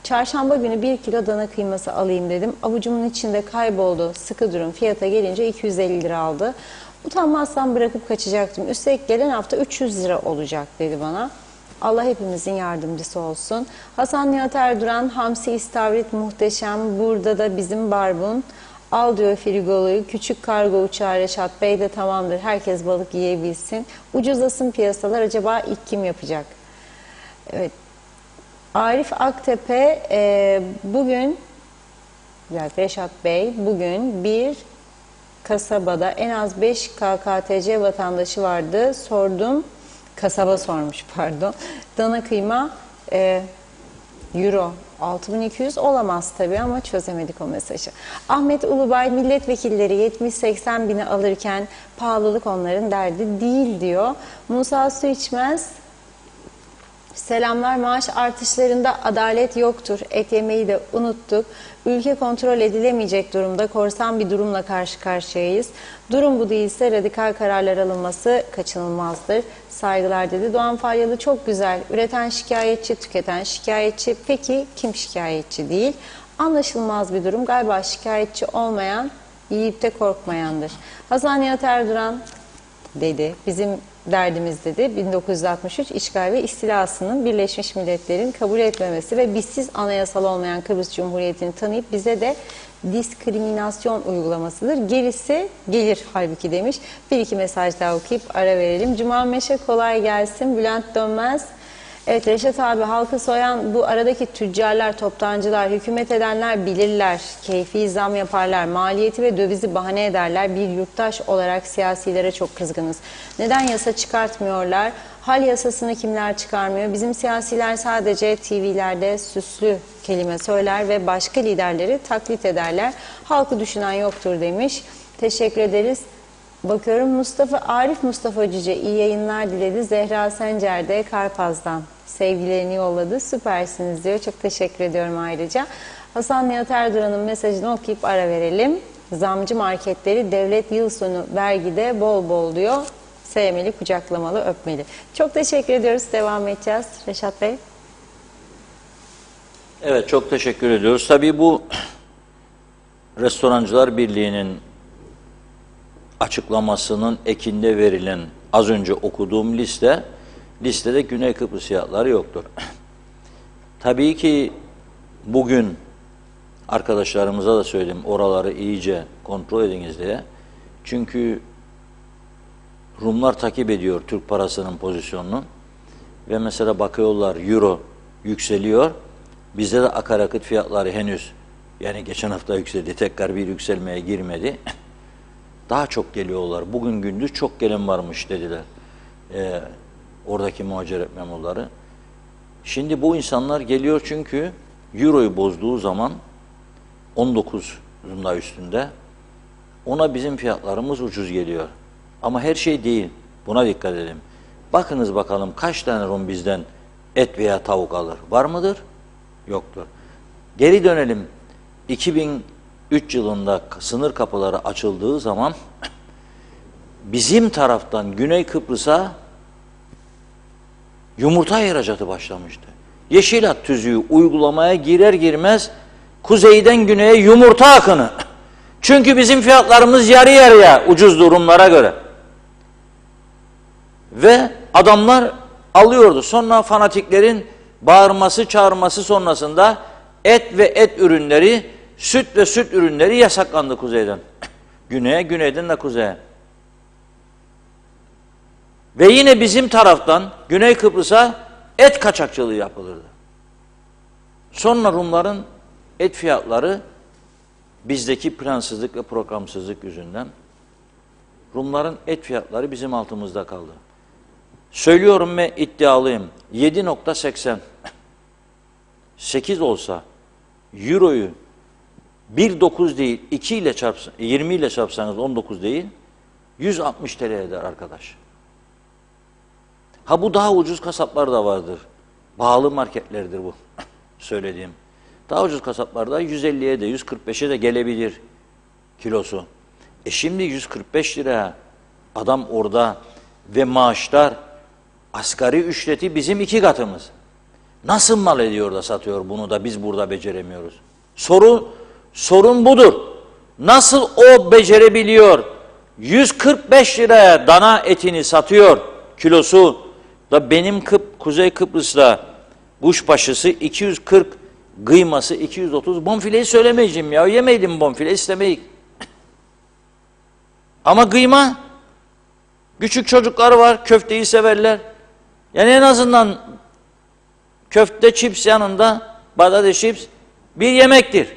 çarşamba günü 1 kilo dana kıyması alayım dedim. Avucumun içinde kayboldu. Sıkı durun. Fiyata gelince 250 lira aldı. Utanmazsam bırakıp kaçacaktım. Üstelik gelen hafta 300 lira olacak dedi bana. Allah hepimizin yardımcısı olsun. Hasan Nihat Erduran, hamsi istavrit muhteşem. Burada da bizim barbun. Al diyor frigoluyu. Küçük kargo uçağı Reşat Bey de tamamdır. Herkes balık yiyebilsin. Ucuzlasın piyasalar. Acaba ilk kim yapacak? Evet. Arif Aktepe bugün, Reşat Bey, bugün bir kasabada en az 5 KKTC vatandaşı vardı. Sordum, kasaba sormuş pardon. Dana kıyma euro 6200 olamaz tabii ama çözemedik o mesajı. Ahmet Ulubay, milletvekilleri 70-80 bini alırken pahalılık onların derdi değil diyor. Musa Su İçmez, selamlar, maaş artışlarında adalet yoktur. Et yemeyi de unuttuk. Ülke kontrol edilemeyecek durumda, korsan bir durumla karşı karşıyayız. Durum bu değilse radikal kararlar alınması kaçınılmazdır. Saygılar dedi. Doğan Falyalı çok güzel. Üreten şikayetçi, tüketen şikayetçi. Peki kim şikayetçi değil? Anlaşılmaz bir durum. Galiba şikayetçi olmayan yiyip de korkmayandır. Hasan Nihat Erduran dedi. Bizim derdimiz dedi. 1963 işgal ve istilasının Birleşmiş Milletler'in kabul etmemesi ve bizsiz anayasal olmayan Kıbrıs Cumhuriyeti'ni tanıyıp bize de diskriminasyon uygulamasıdır. Gerisi gelir halbuki demiş. Bir iki mesaj daha okuyup ara verelim. Cuma Meşe kolay gelsin. Bülent Dönmez. Evet Reşat abi, halkı soyan bu aradaki tüccarlar, toptancılar, hükümet edenler bilirler. Keyfi zam yaparlar. Maliyeti ve dövizi bahane ederler. Bir yurttaş olarak siyasilere çok kızgınız. Neden yasa çıkartmıyorlar? Hal yasasını kimler çıkarmıyor? Bizim siyasiler sadece TV'lerde süslü kelime söyler ve başka liderleri taklit ederler. Halkı düşünen yoktur demiş. Teşekkür ederiz. Bakıyorum Arif Mustafa Cüce iyi yayınlar diledi. Zehra Sencer de Karpaz'dan sevgilerini yolladı. Süpersiniz diyor. Çok teşekkür ediyorum ayrıca. Hasan Nihat Erduran'ın mesajını okuyup ara verelim. Zamcı marketleri devlet yıl sonu vergide bol bol diyor. Sevmeli, kucaklamalı, öpmeli. Çok teşekkür ediyoruz. Devam edeceğiz. Reşat Bey. Evet, çok teşekkür ediyoruz. Tabii bu Restorancılar Birliği'nin açıklamasının ekinde verilen az önce okuduğum listede Güney Kıbrıs fiyatları yoktur. Tabii ki bugün arkadaşlarımıza da söyledim, oraları iyice kontrol ediniz diye. Çünkü Rumlar takip ediyor Türk parasının pozisyonunu ve mesela bakıyorlar euro yükseliyor. Bizde de akaryakıt fiyatları henüz, yani geçen hafta yükseldi, tekrar bir yükselmeye girmedi. Daha çok geliyorlar. Bugün gündüz çok gelen varmış dediler. Oradaki muhaciret memurları. Şimdi bu insanlar geliyor çünkü euroyu bozduğu zaman 19'un da üstünde ona bizim fiyatlarımız ucuz geliyor. Ama her şey değil. Buna dikkat edelim. Bakınız bakalım kaç tane Rum bizden et veya tavuk alır? Var mıdır? Yoktur. Geri dönelim. 2003 yılında sınır kapıları açıldığı zaman bizim taraftan Güney Kıbrıs'a yumurta ihracatı başlamıştı. Yeşilat tüzüğü uygulamaya girer girmez kuzeyden güneye yumurta akını. Çünkü bizim fiyatlarımız yarı yarıya ucuz durumlara göre. Ve adamlar alıyordu. Sonra fanatiklerin bağırması çağırması sonrasında et ve et ürünleri, süt ve süt ürünleri yasaklandı kuzeyden. Güneye, güneyden de kuzeye. Ve yine bizim taraftan Güney Kıbrıs'a et kaçakçılığı yapılırdı. Sonra Rumların et fiyatları bizdeki plansızlık ve programsızlık yüzünden Rumların et fiyatları bizim altımızda kaldı. Söylüyorum ve iddialıyım. 7.80 8 olsa euroyu 1.9 değil 2 ile çarpsanız 20 ile çarpsanız 19 değil 160 TL eder arkadaş. Ha bu daha ucuz kasaplar da vardır. Pahalı marketlerdir bu söylediğim. Daha ucuz kasaplarda 150'ye de 145'e de gelebilir kilosu. Şimdi 145 lira adam orada ve maaşlar asgari ücreti bizim 2 katımız. Nasıl mal ediyor da satıyor bunu da biz burada beceremiyoruz? Sorun budur. Nasıl o becerebiliyor? 145 liraya dana etini satıyor kilosu da benim Kuzey Kıbrıs'ta kuşbaşısı 240, kıyması 230. Bonfileyi söylemeyeceğim ya. Yemeydim bonfile istemeyi. Ama kıyma, küçük çocuklar var, köfteyi severler. Yani en azından köfte çips yanında, badade çips bir yemektir.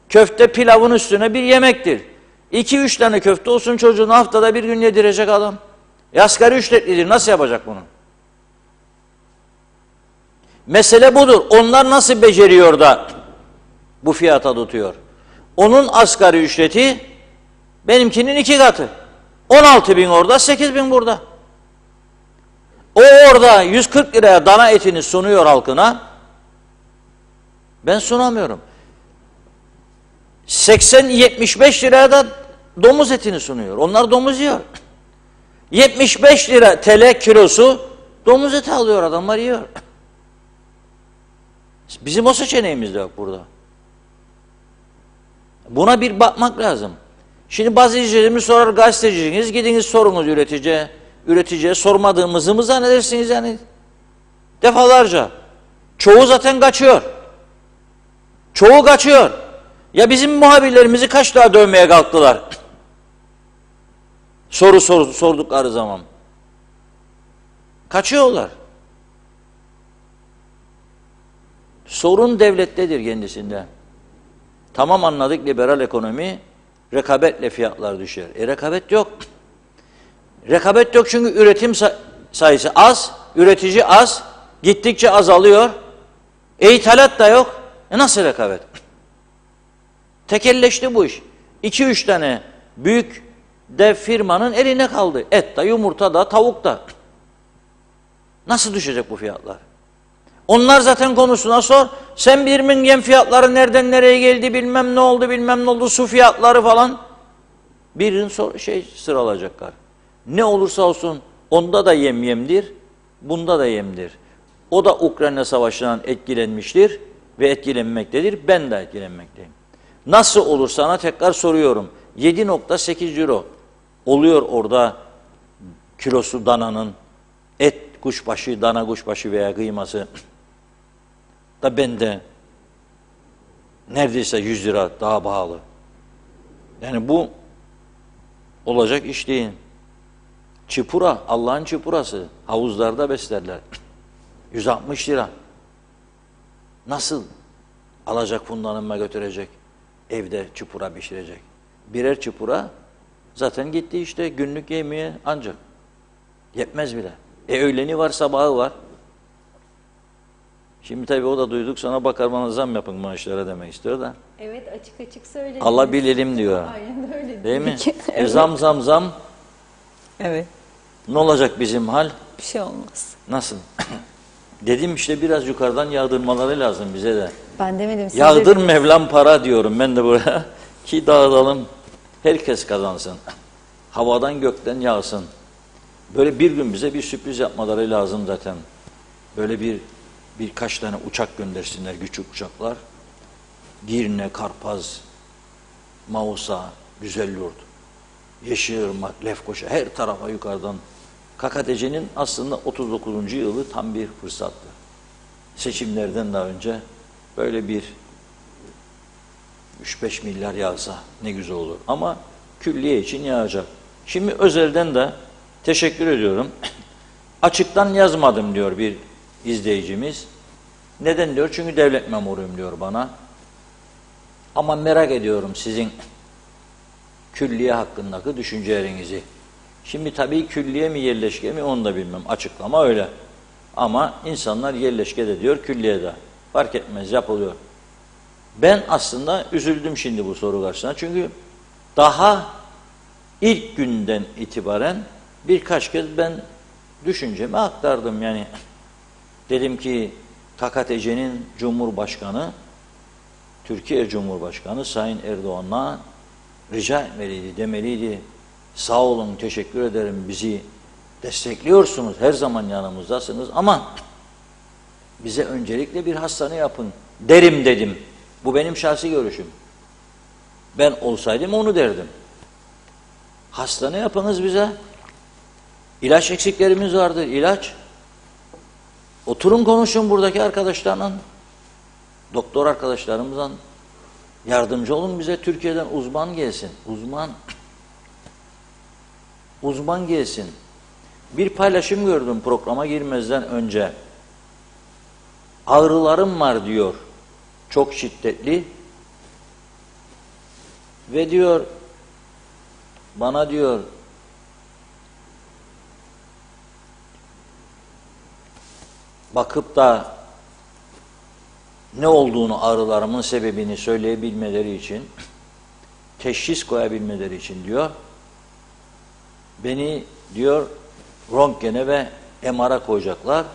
Köfte pilavın üstüne bir yemektir. 2-3 tane köfte olsun çocuğunu haftada bir gün yedirecek adam. Asgari ücretlidir. Nasıl yapacak bunu? Mesele budur. Onlar nasıl beceriyor da bu fiyata tutuyor? Onun asgari ücreti benimkinin 2 katı. 16.000 orada, 8.000 burada. O orada 140 liraya dana etini sunuyor halkına. Ben sunamıyorum. 80-75 liraya da domuz etini sunuyor. Onlar domuz yiyor. 75 lira TL kilosu domuz eti alıyor, adamlar yiyor. Bizim o seçeneğimiz de yok burada. Buna bir bakmak lazım. Şimdi bazı izleyicilerimiz sorar, gazeteciniz, gidiniz sorunuz üreticiye sormadığımızı mı zannedersiniz yani? Defalarca. Çoğu zaten kaçıyor. Çoğu kaçıyor. Ya bizim muhabirlerimizi kaç daha dövmeye kalktılar? Sordukları zaman. Kaçıyorlar. Sorun devlettedir kendisinde. Tamam, anladık, liberal ekonomi, rekabetle fiyatlar düşer. Rekabet yok. Rekabet yok çünkü üretim sayısı az, üretici az, gittikçe azalıyor. İthalat da yok. Nasıl rekabet? Tekelleşti bu iş. 2-3 tane büyük dev firmanın eline kaldı. Et de, yumurta da, tavuk da. Nasıl düşecek bu fiyatlar? Onlar zaten konusuna sor. Sen Birmingham fiyatları nereden nereye geldi, bilmem ne oldu, su fiyatları falan. Birinin sıralayacaklar. Ne olursa olsun onda da yemdir, bunda da yemdir. O da Ukrayna Savaşı'ndan etkilenmiştir ve etkilenmektedir. Ben de etkilenmekteyim. Nasıl olur sana tekrar soruyorum. 7.8 euro oluyor orada kilosu dananın, et kuşbaşı, dana kuşbaşı veya kıyması. Da bende neredeyse 100 lira daha pahalı. Yani bu olacak iş değil. Çipura, Allah'ın çipurası. Havuzlarda beslerler. 160 lira. Nasıl alacak fundanıma götürecek? Evde çipura pişirecek. Birer çipura zaten gitti işte günlük yemeğe ancak. Yetmez bile. Öğleni var, sabahı var. Şimdi tabii o da duyduk, sonra bakar bana zam yapın maaşlara demek istiyor da. Evet, açık açık söylediniz. Allah bilelim diyor. Aynen öyle. Değil mi? Evet. Zam. Evet. Ne olacak bizim hal? Bir şey olmaz. Nasıl? Dedim işte biraz yukarıdan yağdırmaları lazım bize de. Ben demedim. Siz Yağdır dediniz. Mevlam para diyorum ben de buraya. Ki dağıtalım. Herkes kazansın. Havadan gökten yağsın. Böyle bir gün bize bir sürpriz yapmaları lazım zaten. Böyle birkaç tane uçak göndersinler, küçük uçaklar. Girne, Karpaz, Mausa, Güzelyurt, Yeşilırmak, Lefkoşa, her tarafa yukarıdan. KKTC'nin aslında 39. yılı tam bir fırsattı. Seçimlerden daha önce böyle bir 3-5 milyar yağsa ne güzel olur. Ama külliye için yağacak. Şimdi özelden de teşekkür ediyorum. Açıktan yazmadım diyor bir izleyicimiz. Neden diyor? Çünkü devlet memuruyum diyor bana. Ama merak ediyorum sizin külliye hakkındaki düşüncelerinizi. Şimdi tabii külliye mi yerleşke mi onu da bilmem. Açıklama öyle. Ama insanlar yerleşke de diyor, külliye de. Fark etmez, yapılıyor. Ben aslında üzüldüm şimdi bu soru karşısında. Çünkü daha ilk günden itibaren birkaç kez ben düşüncemi aktardım. Yani dedim ki KKTC'nin Cumhurbaşkanı, Türkiye Cumhurbaşkanı Sayın Erdoğan'a rica etmeliydi, demeliydi. Sağ olun, teşekkür ederim, bizi destekliyorsunuz, her zaman yanımızdasınız ama bize öncelikle bir hastane yapın derim dedim. Bu benim şahsi görüşüm. Ben olsaydım onu derdim. Hastane yapınız bize. İlaç eksiklerimiz vardır, ilaç. Oturun konuşun buradaki arkadaşlarla, doktor arkadaşlarımızla. Yardımcı olun bize, Türkiye'den uzman gelsin. Uzman gelsin. Bir paylaşım gördüm programa girmezden önce. Ağrılarım var diyor. Çok şiddetli. Ve diyor bana diyor bakıp da ne olduğunu, ağrılarımın sebebini söyleyebilmeleri için, teşhis koyabilmeleri için diyor, beni diyor röntgene ve MR'a koyacaklar.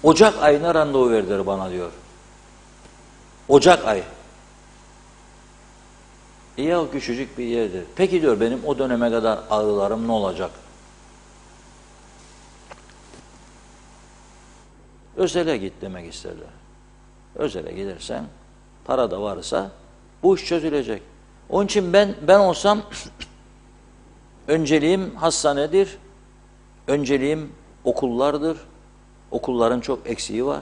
Ocak ayına randevu verdiler bana diyor. Ocak ayı. Ya o küçücük bir yerdir. Peki diyor benim o döneme kadar ağrılarım ne olacak? Özele git demek isterler. Özele gidersen, para da varsa bu iş çözülecek. Onun için ben olsam önceliğim hastanedir, önceliğim okullardır. Okulların çok eksiği var.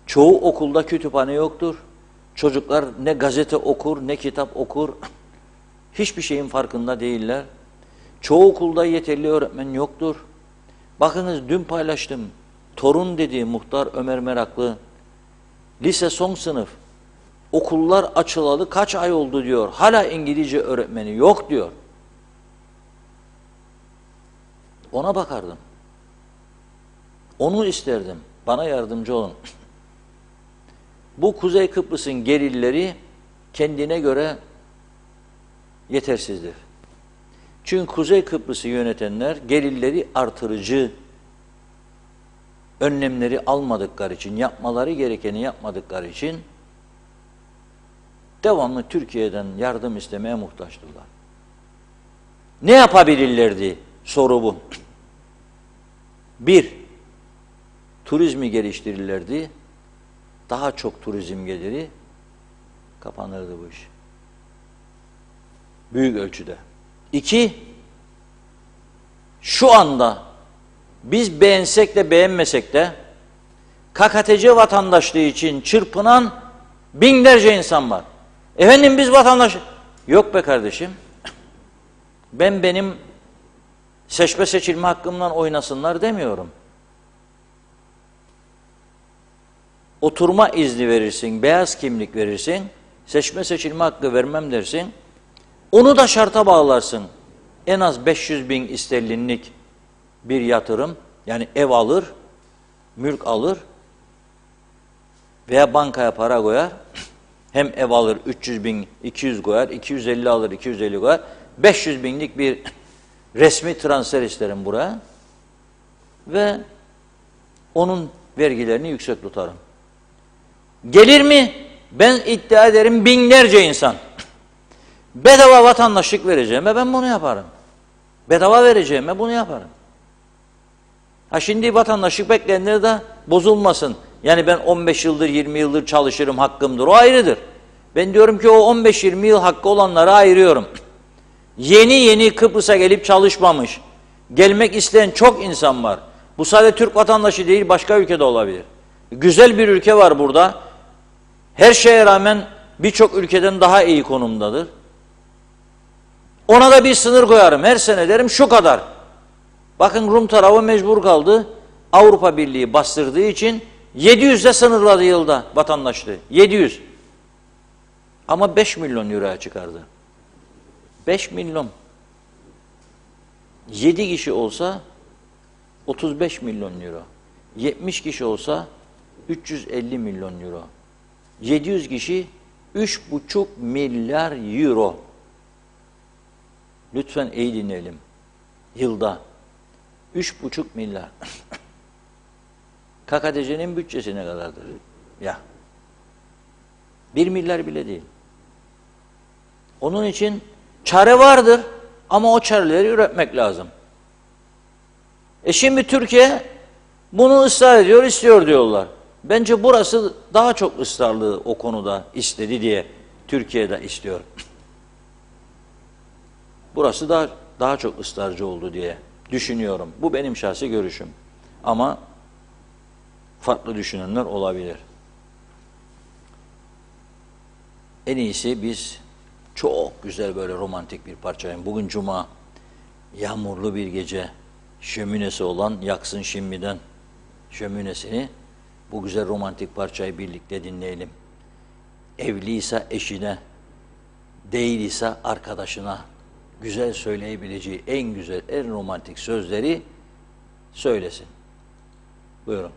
Çoğu okulda kütüphane yoktur. Çocuklar ne gazete okur, ne kitap okur. Hiçbir şeyin farkında değiller. Çoğu okulda yeterli öğretmen yoktur. Bakınız dün paylaştım. Torun dediği muhtar Ömer Meraklı, lise son sınıf, okullar açılalı kaç ay oldu diyor. Hala İngilizce öğretmeni yok diyor. Ona bakardım. Onu isterdim. Bana yardımcı olun. Bu Kuzey Kıbrıs'ın gelirleri kendine göre yetersizdir. Çünkü Kuzey Kıbrıs'ı yönetenler gelirleri artırıcı önlemleri almadıkları için, yapmaları gerekeni yapmadıkları için devamlı Türkiye'den yardım istemeye muhtaçtırlar. Ne yapabilirlerdi? Soru bu. Bir, turizmi geliştirirlerdi. Daha çok turizm geliri kapanırdı bu iş. Büyük ölçüde. İki, şu anda biz beğensek de beğenmesek de KKTC vatandaşlığı için çırpınan binlerce insan var. Efendim biz vatandaş... Yok be kardeşim. Benim seçme seçilme hakkımdan oynasınlar demiyorum. Oturma izni verirsin, beyaz kimlik verirsin, seçme seçilme hakkı vermem dersin. Onu da şarta bağlarsın. En az 500 bin sterlinlik bir yatırım, yani ev alır, mülk alır veya bankaya para koyar. Hem ev alır 300 bin, 200 koyar, 250 alır, 250 koyar. 500 binlik bir resmi transfer isterim buraya ve onun vergilerini yüksek tutarım. Gelir mi? Ben iddia ederim binlerce insan. Bedava vatandaşlık vereceğime ben bunu yaparım. Bedava vereceğime bunu yaparım. Ha şimdi vatandaşlık bekleyenler de bozulmasın. Yani ben 15 yıldır 20 yıldır çalışırım hakkımdır. O ayrıdır. Ben diyorum ki o 15-20 yıl hakkı olanları ayırıyorum. Yeni Kıbrıs'a gelip çalışmamış, gelmek isteyen çok insan var. Bu sadece Türk vatandaşı değil, başka ülkede olabilir. Güzel bir ülke var burada. Her şeye rağmen birçok ülkeden daha iyi konumdadır. Ona da bir sınır koyarım. Her sene derim şu kadar. Bakın Rum tarafı mecbur kaldı. Avrupa Birliği bastırdığı için 700'de sınırladı yılda vatandaşlığı. 700. Ama 5 milyon euroya çıkardı. 5 milyon. 7 kişi olsa 35 milyon euro. 70 kişi olsa 350 milyon euro. 700 kişi 3,5 milyar euro. Lütfen iyi dinleyelim. Yılda 3,5 milyar. KKTC'nin bütçesi ne kadardır? Ya. 1 milyar bile değil. Onun için çare vardır ama o çareleri üretmek lazım. Şimdi Türkiye bunu ısrar ediyor, istiyor diyorlar. Bence burası daha çok ısrarlı o konuda istedi diye Türkiye'de istiyor. Burası daha çok ısrarcı oldu diye düşünüyorum. Bu benim şahsi görüşüm. Ama farklı düşünenler olabilir. En iyisi biz çok güzel böyle romantik bir parçayım. Bugün Cuma, yağmurlu bir gece, şöminesi olan yaksın şimdiden şöminesini. Bu güzel romantik parçayı birlikte dinleyelim. Evliyse eşine, değilse arkadaşına güzel söyleyebileceği en güzel, en romantik sözleri söylesin. Buyurun.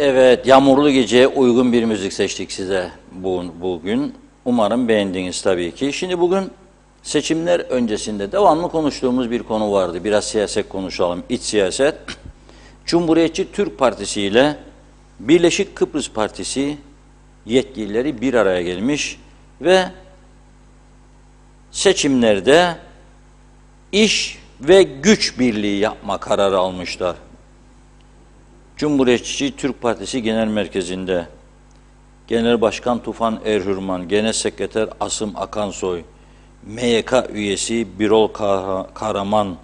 Evet, yağmurlu geceye uygun bir müzik seçtik size bugün. Umarım beğendiniz tabii ki. Şimdi bugün seçimler öncesinde devamlı konuştuğumuz bir konu vardı. Biraz siyaset konuşalım, iç siyaset. Cumhuriyetçi Türk Partisi ile Birleşik Kıbrıs Partisi yetkilileri bir araya gelmiş ve seçimlerde iş ve güç birliği yapma kararı almışlar. Cumhuriyetçi Türk Partisi Genel Merkezi'nde Genel Başkan Tufan Erhürman, Genel Sekreter Asım Akansoy, MYK üyesi Birol Karaman,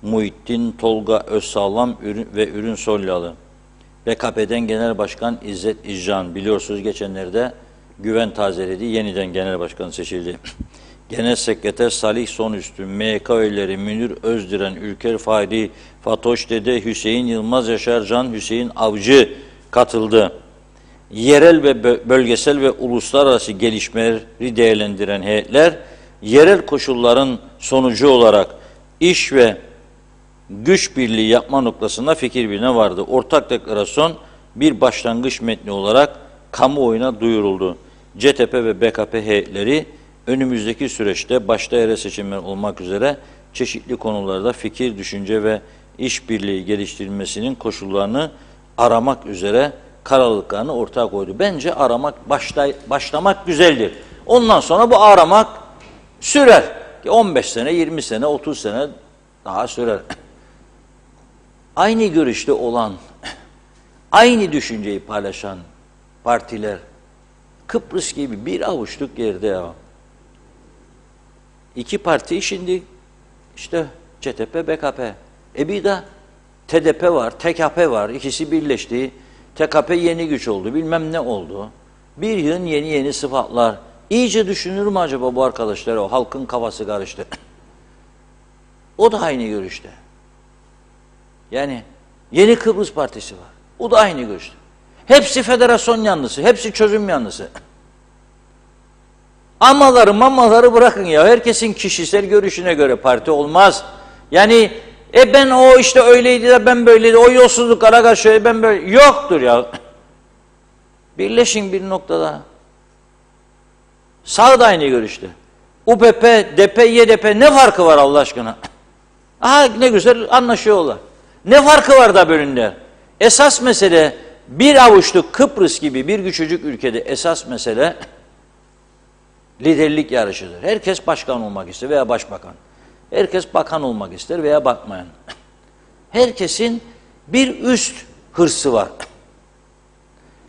Muhittin Tolga Özsağlam ve Ürün Solyalı, BKP'den Genel Başkan İzzet İccan, biliyorsunuz geçenlerde güven tazeledi, yeniden Genel Başkan seçildi. Genel Sekreter Salih Sonüstü, MYK üyeleri Münir Özdiren, Ülker Fahri, Fatoş Dede, Hüseyin Yılmaz Yaşar, Can Hüseyin Avcı katıldı. Yerel ve bölgesel ve uluslararası gelişmeleri değerlendiren heyetler, yerel koşulların sonucu olarak iş ve güç birliği yapma noktasında fikir birliğine vardı. Ortak deklarasyon bir başlangıç metni olarak kamuoyuna duyuruldu. CTP ve BKP heyetleri önümüzdeki süreçte başta yerel seçimler olmak üzere çeşitli konularda fikir, düşünce ve işbirliği geliştirilmesinin koşullarını aramak üzere kararlılıklarını ortaya koydu. Bence başlamak güzeldir. Ondan sonra bu aramak sürer. 15 sene, 20 sene, 30 sene daha sürer. Aynı görüşte olan, aynı düşünceyi paylaşan partiler Kıbrıs gibi bir avuçluk yerde ya. İki parti şimdi işte CTP, BKP. Bir de TDP var, TKP var. İkisi birleşti. TKP yeni güç oldu, bilmem ne oldu. Bir yığın yeni sıfatlar. İyice düşünür mü acaba bu arkadaşlar? O halkın kafası karıştı. O da aynı görüşte. Yani Yeni Kıbrıs Partisi var. O da aynı görüşte. Hepsi federasyon yanlısı, hepsi çözüm yanlısı. Mamaları bırakın ya. Herkesin kişisel görüşüne göre parti olmaz. Yani ben o işte öyleydi de ben böyleydi. O yolsuzluklara karşı ben böyle. Yoktur ya. Birleşin bir noktada. Sağ da aynı görüşte. UPP, DP, YDP ne farkı var Allah aşkına? Aha ne güzel anlaşıyorlar. Ne farkı var da bölünler? Esas mesele bir avuçluk Kıbrıs gibi bir küçücük ülkede esas mesele liderlik yarışıdır. Herkes başkan olmak ister veya başbakan. Herkes bakan olmak ister veya bakmayan. Herkesin bir üst hırsı var.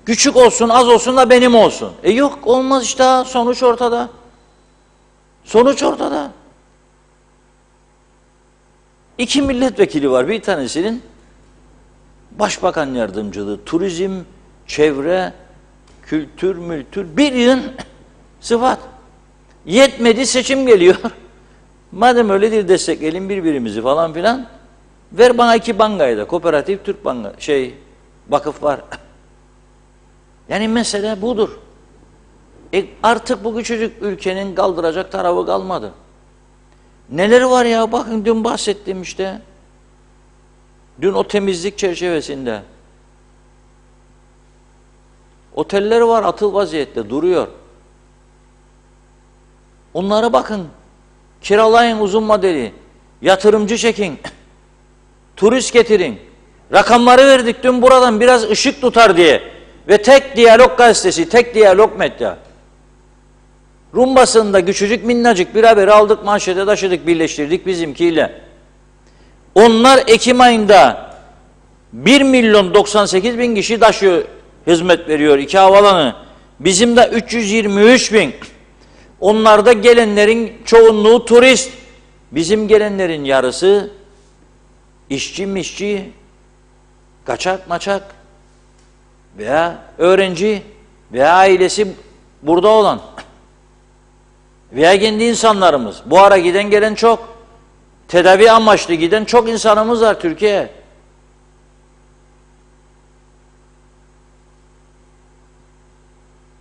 Küçük olsun, az olsun da benim olsun. Yok olmaz işte, sonuç ortada. Sonuç ortada. 2 milletvekili var. Bir tanesinin başbakan yardımcılığı, turizm, çevre, kültür, mültür, bir yığın sıfat. Yetmedi, seçim geliyor. Madem öyledir destekleyelim birbirimizi falan filan. Ver bana 2 bankayı da. Kooperatif, Türk Banka, vakıf var. Yani mesele budur. Artık bu küçücük ülkenin kaldıracak tarafı kalmadı. Neler var ya, bakın dün bahsettim işte. Dün o temizlik çerçevesinde. Oteller var, atıl vaziyette duruyor. Onlara bakın. Kiralayın uzun vadeli. Yatırımcı çekin. Turist getirin. Rakamları verdik dün buradan biraz ışık tutar diye. Ve Tek Diyalog gazetesi, Tek Diyalog medya. Rum basında küçücük minnacık bir haberi aldık, manşete taşıdık, birleştirdik bizimkiyle. Onlar Ekim ayında 1.098.000 kişi taşıyor, hizmet veriyor 2 havalanı. Bizim de 323.000. Onlarda gelenlerin çoğunluğu turist. Bizim gelenlerin yarısı işçi, kaçak maçak veya öğrenci veya ailesi burada olan veya kendi insanlarımız. Bu ara giden gelen çok. Tedavi amaçlı giden çok insanımız var Türkiye'ye.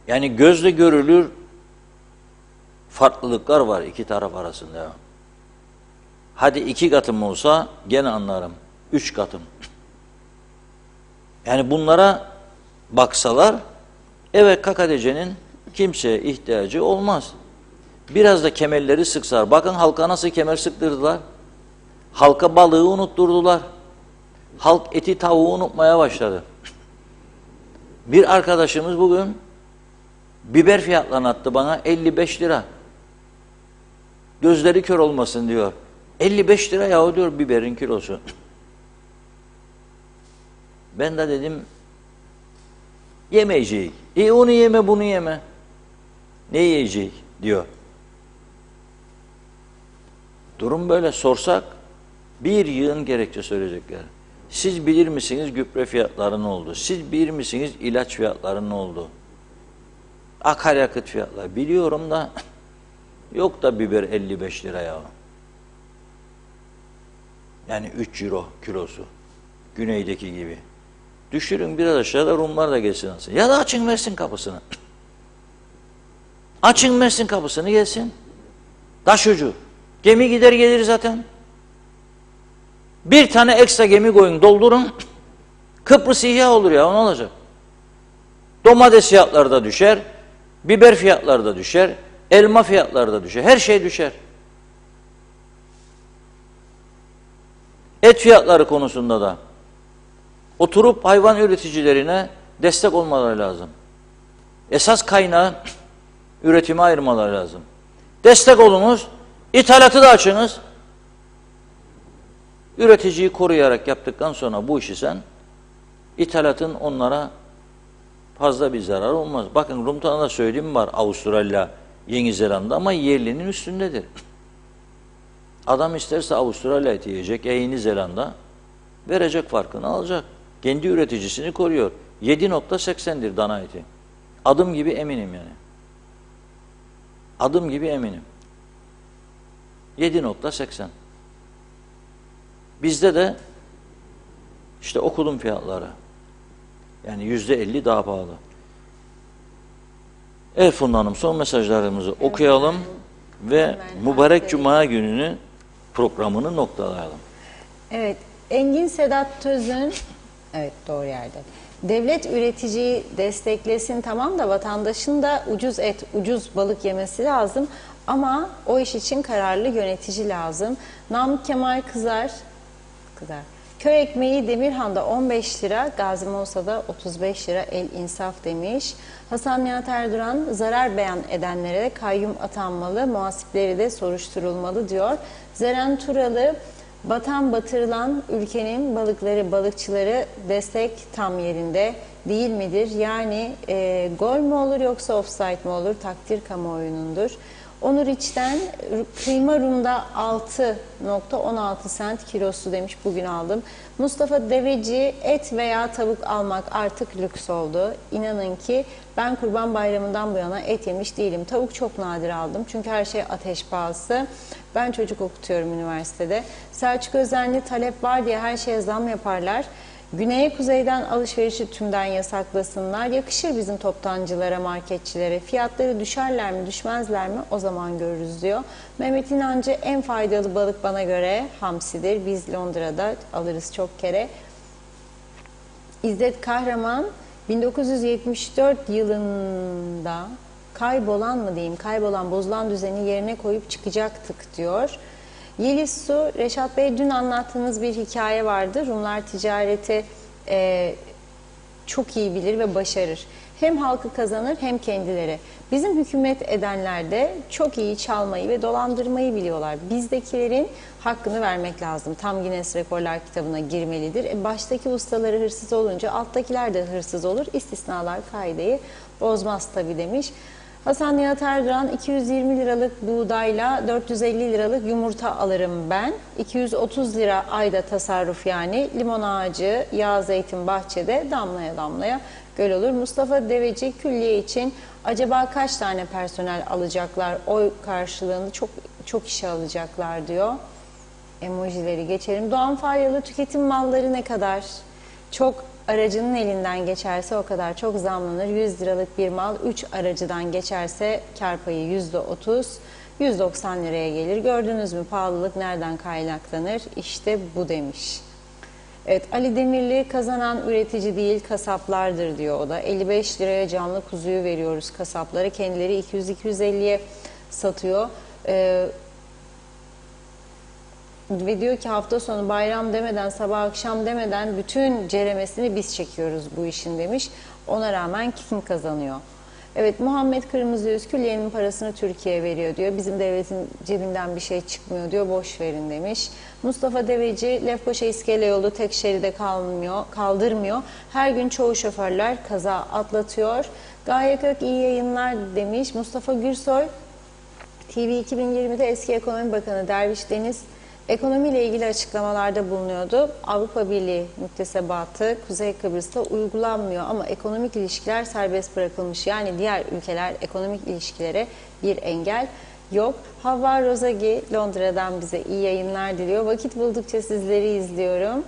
Yani gözle görülür farklılıklar var iki taraf arasında. Hadi 2 katım olsa gene anlarım. 3 katım. Yani bunlara baksalar, evet KKTC'nin kimseye ihtiyacı olmaz. Biraz da kemerleri sıksalar. Bakın halka nasıl kemer sıktırdılar. Halka balığı unutturdular. Halk eti tavuğu unutmaya başladı. Bir arkadaşımız bugün biber fiyatlarını attı bana, 55 lira. Gözleri kör olmasın diyor. 55 lira yahu diyor biberin kilosu. Ben de dedim yemeyecek. Onu yeme bunu yeme. Ne yiyecek diyor. Durum böyle, sorsak bir yığın gerekçe söyleyecekler. Siz bilir misiniz gübre fiyatları ne oldu? Siz bilir misiniz ilaç fiyatları ne oldu? Akaryakıt fiyatları. Biliyorum da yok da biber 55 lira ya. Yani 3 euro kilosu. Güneydeki gibi. Düşürün biraz aşağıda, Rumlar da gelsin alsın. Ya da açın Mersin kapısını. Açın Mersin kapısını gelsin. Taşucu. Gemi gider gelir zaten. Bir tane ekstra gemi koyun, doldurun. Kıbrıs ihya olur ya, ne olacak? Domates fiyatları da düşer, biber fiyatları da düşer, elma fiyatları da düşer, her şey düşer. Et fiyatları konusunda da oturup hayvan üreticilerine destek olmaları lazım. Esas kaynağı üretime ayırmaları lazım. Destek olunuz, ithalatı da açınız. Üreticiyi koruyarak yaptıktan sonra bu işi sen, ithalatın onlara fazla bir zarar olmaz. Bakın Rum'da söyleyeyim var, Avustralya, Yeni Zelanda, ama yerlinin üstündedir. Adam isterse Avustralya eti yiyecek, Yeni Zelanda verecek, farkını alacak. Kendi üreticisini koruyor. 7.80'dir dana eti. Adım gibi eminim yani. Adım gibi eminim. 7.80. Bizde de işte okudum fiyatları. Yani %50 daha pahalı. Evet Funda Hanım, son mesajlarımızı okuyalım ve mübarek Cuma gününü, programını noktalayalım. Evet, Engin Sedat Töz'ün, evet doğru yerde. Devlet üreticiyi desteklesin tamam da vatandaşın da ucuz et, ucuz balık yemesi lazım. Ama o iş için kararlı yönetici lazım. Namık Kemal Kızar. Köy ekmeği Demirhan'da 15 lira, Gazi Mosa'da 35 lira el insaf demiş. Hasan Nihat Erduran, zarar beyan edenlere kayyum atanmalı, muhasipleri de soruşturulmalı diyor. Zeren Turalı, batan batırılan ülkenin balıkları, balıkçıları destek tam yerinde değil midir? Yani gol mü olur yoksa offside mi olur? Takdir kamuoyunundur. Onur İç'ten kıyma Rum'da 6.16 sent kilosu demiş, bugün aldım. Mustafa Deveci, et veya tavuk almak artık lüks oldu. İnanın ki ben Kurban Bayramı'ndan bu yana et yemiş değilim. Tavuk çok nadir aldım çünkü her şey ateş pahası. Ben çocuk okutuyorum üniversitede. Selçuk Özenli, talep var diye her şeye zam yaparlar. Güneye kuzeyden alışverişi tümden yasaklasınlar. Yakışır bizim toptancılara, marketçilere. Fiyatları düşerler mi, düşmezler mi? O zaman görürüz diyor. Mehmet İnancı, en faydalı balık bana göre hamsidir. Biz Londra'da alırız çok kere. İzzet Kahraman, 1974 yılında kaybolan, bozulan düzeni yerine koyup çıkacaktık diyor. Yeliz Su, Reşat Bey, dün anlattığınız bir hikaye vardı. Rumlar ticareti çok iyi bilir ve başarır. Hem halkı kazanır hem kendileri. Bizim hükümet edenler de çok iyi çalmayı ve dolandırmayı biliyorlar. Bizdekilerin hakkını vermek lazım. Tam Guinness Rekorlar kitabına girmelidir. Baştaki ustaları hırsız olunca alttakiler de hırsız olur. İstisnalar kaideyi bozmaz tabii demiş. Hasan Nihat Erduran, 220 liralık buğdayla 450 liralık yumurta alırım ben. 230 lira ayda tasarruf yani. Limon ağacı, yağ, zeytin bahçede, damlaya damlaya göl olur. Mustafa Deveci, külliye için acaba kaç tane personel alacaklar? Oy karşılığında çok işe alacaklar diyor. Emojileri geçelim. Doğan Faryalı, tüketim malları ne kadar çok aracının elinden geçerse o kadar çok zamlanır. 100 liralık bir mal 3 aracıdan geçerse kar payı %30, 190 liraya gelir. Gördünüz mü pahalılık nereden kaynaklanır? İşte bu demiş. Evet, Ali Demirli kazanan üretici değil kasaplardır diyor o da. 55 liraya canlı kuzuyu veriyoruz kasaplara. Kendileri 200-250'ye satıyor. Ve diyor ki hafta sonu bayram demeden, sabah akşam demeden bütün ceremesini biz çekiyoruz bu işin demiş. Ona rağmen kim kazanıyor? Evet, Muhammed Kırmızıyüz külliyenin parasını Türkiye veriyor diyor. Bizim devletin cebinden bir şey çıkmıyor diyor. Boş verin demiş. Mustafa Deveci, Lefkoşa İskele yolu tek şeride kaldırmıyor. Her gün çoğu şoförler kaza atlatıyor. Gaye Kök iyi yayınlar demiş. Mustafa Gürsoy, TV 2020'de eski Ekonomi Bakanı Derviş Deniz ekonomiyle ilgili açıklamalarda bulunuyordu. Avrupa Birliği müktesebatı Kuzey Kıbrıs'ta uygulanmıyor ama ekonomik ilişkiler serbest bırakılmış. Yani diğer ülkeler ekonomik ilişkilere bir engel yok. Havva Rozagi Londra'dan bize iyi yayınlar diliyor. Vakit buldukça sizleri izliyorum.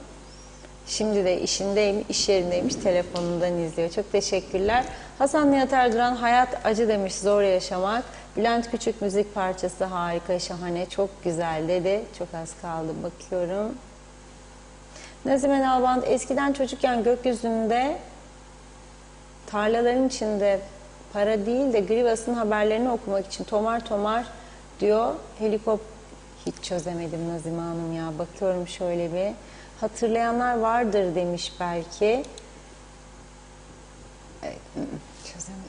Şimdi de iş yerindeymiş, telefonundan izliyor. Çok teşekkürler. Hasan Nihat Erduran, hayat acı demiş, zor yaşamak. Bülent Küçük müzik parçası harika, şahane, çok güzel dedi. Çok az kaldı, bakıyorum. Nazime Nalbant, eskiden çocukken gökyüzünde tarlaların içinde para değil de Grivas'ın haberlerini okumak için tomar tomar diyor. Hiç çözemedim Nazime Hanım ya. Bakıyorum şöyle bir. Hatırlayanlar vardır demiş belki. Evet, çözemedim.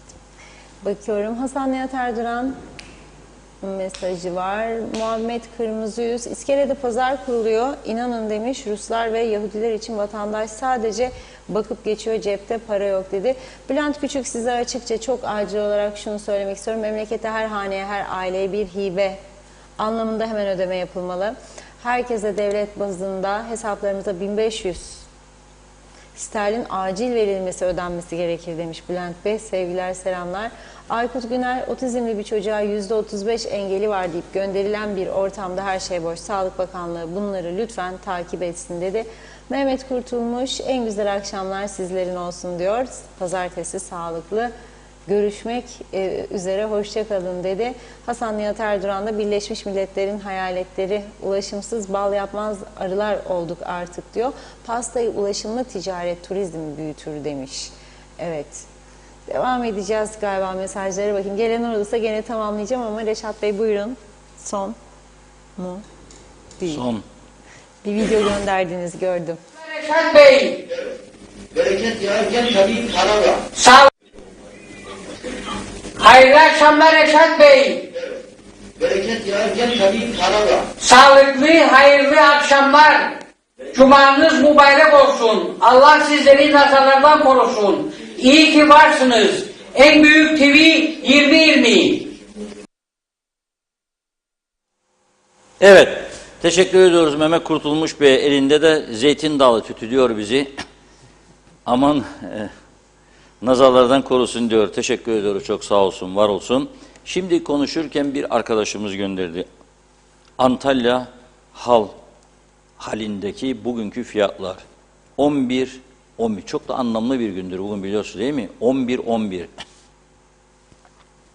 Bakıyorum. Hasan Nihat Erduran mesajı var. Muhammed Kırmızıyüz. İskele'de pazar kuruluyor. İnanın demiş, Ruslar ve Yahudiler için vatandaş sadece bakıp geçiyor, cepte para yok dedi. Bülent Küçük, size açıkça çok acil olarak şunu söylemek istiyorum. Memlekette her haneye, her aileye bir hibe anlamında hemen ödeme yapılmalı. Herkese devlet bazında hesaplarımıza 1500 sterlin acil verilmesi, ödenmesi gerekir demiş Bülent Bey. Sevgiler, selamlar. Aykut Güner, otizmli bir çocuğa %35 engeli var deyip gönderilen bir ortamda her şey boş. Sağlık Bakanlığı bunları lütfen takip etsin dedi. Mehmet Kurtulmuş, en güzel akşamlar sizlerin olsun diyor. Pazartesi sağlıklı görüşmek üzere, hoşça kalın dedi. Hasan Nihat Erduran da Birleşmiş Milletler'in hayaletleri, ulaşımsız bal yapmaz arılar olduk artık diyor. Pastayı ulaşımlı ticaret, turizm büyütür demiş. Evet. Devam edeceğiz galiba mesajlara, bakayım. Gelen olursa gene tamamlayacağım ama Reşat Bey buyurun. Son mu? Değil. Son. Bir video gönderdiniz, gördüm. Reşat Bey. Bereket yağarken tabii para var. Sağ Hayırlı akşamlar Reşat Bey. Bereket yağarken tabii para var. Sağlıklı, hayırlı akşamlar. Cumanız mübarek olsun. Allah sizleri nazarlardan korusun. İyi ki varsınız. En büyük TV 2020. Evet, teşekkür ediyoruz Mehmet Kurtulmuş Bey. Elinde de zeytin dalı tütülüyor bizi. Aman nazarlardan korusun diyor. Teşekkür ediyoruz, çok sağ olsun, var olsun. Şimdi konuşurken bir arkadaşımız gönderdi. Antalya halindeki bugünkü fiyatlar. 11 çok da anlamlı bir gündür bugün, biliyorsunuz değil mi? 11.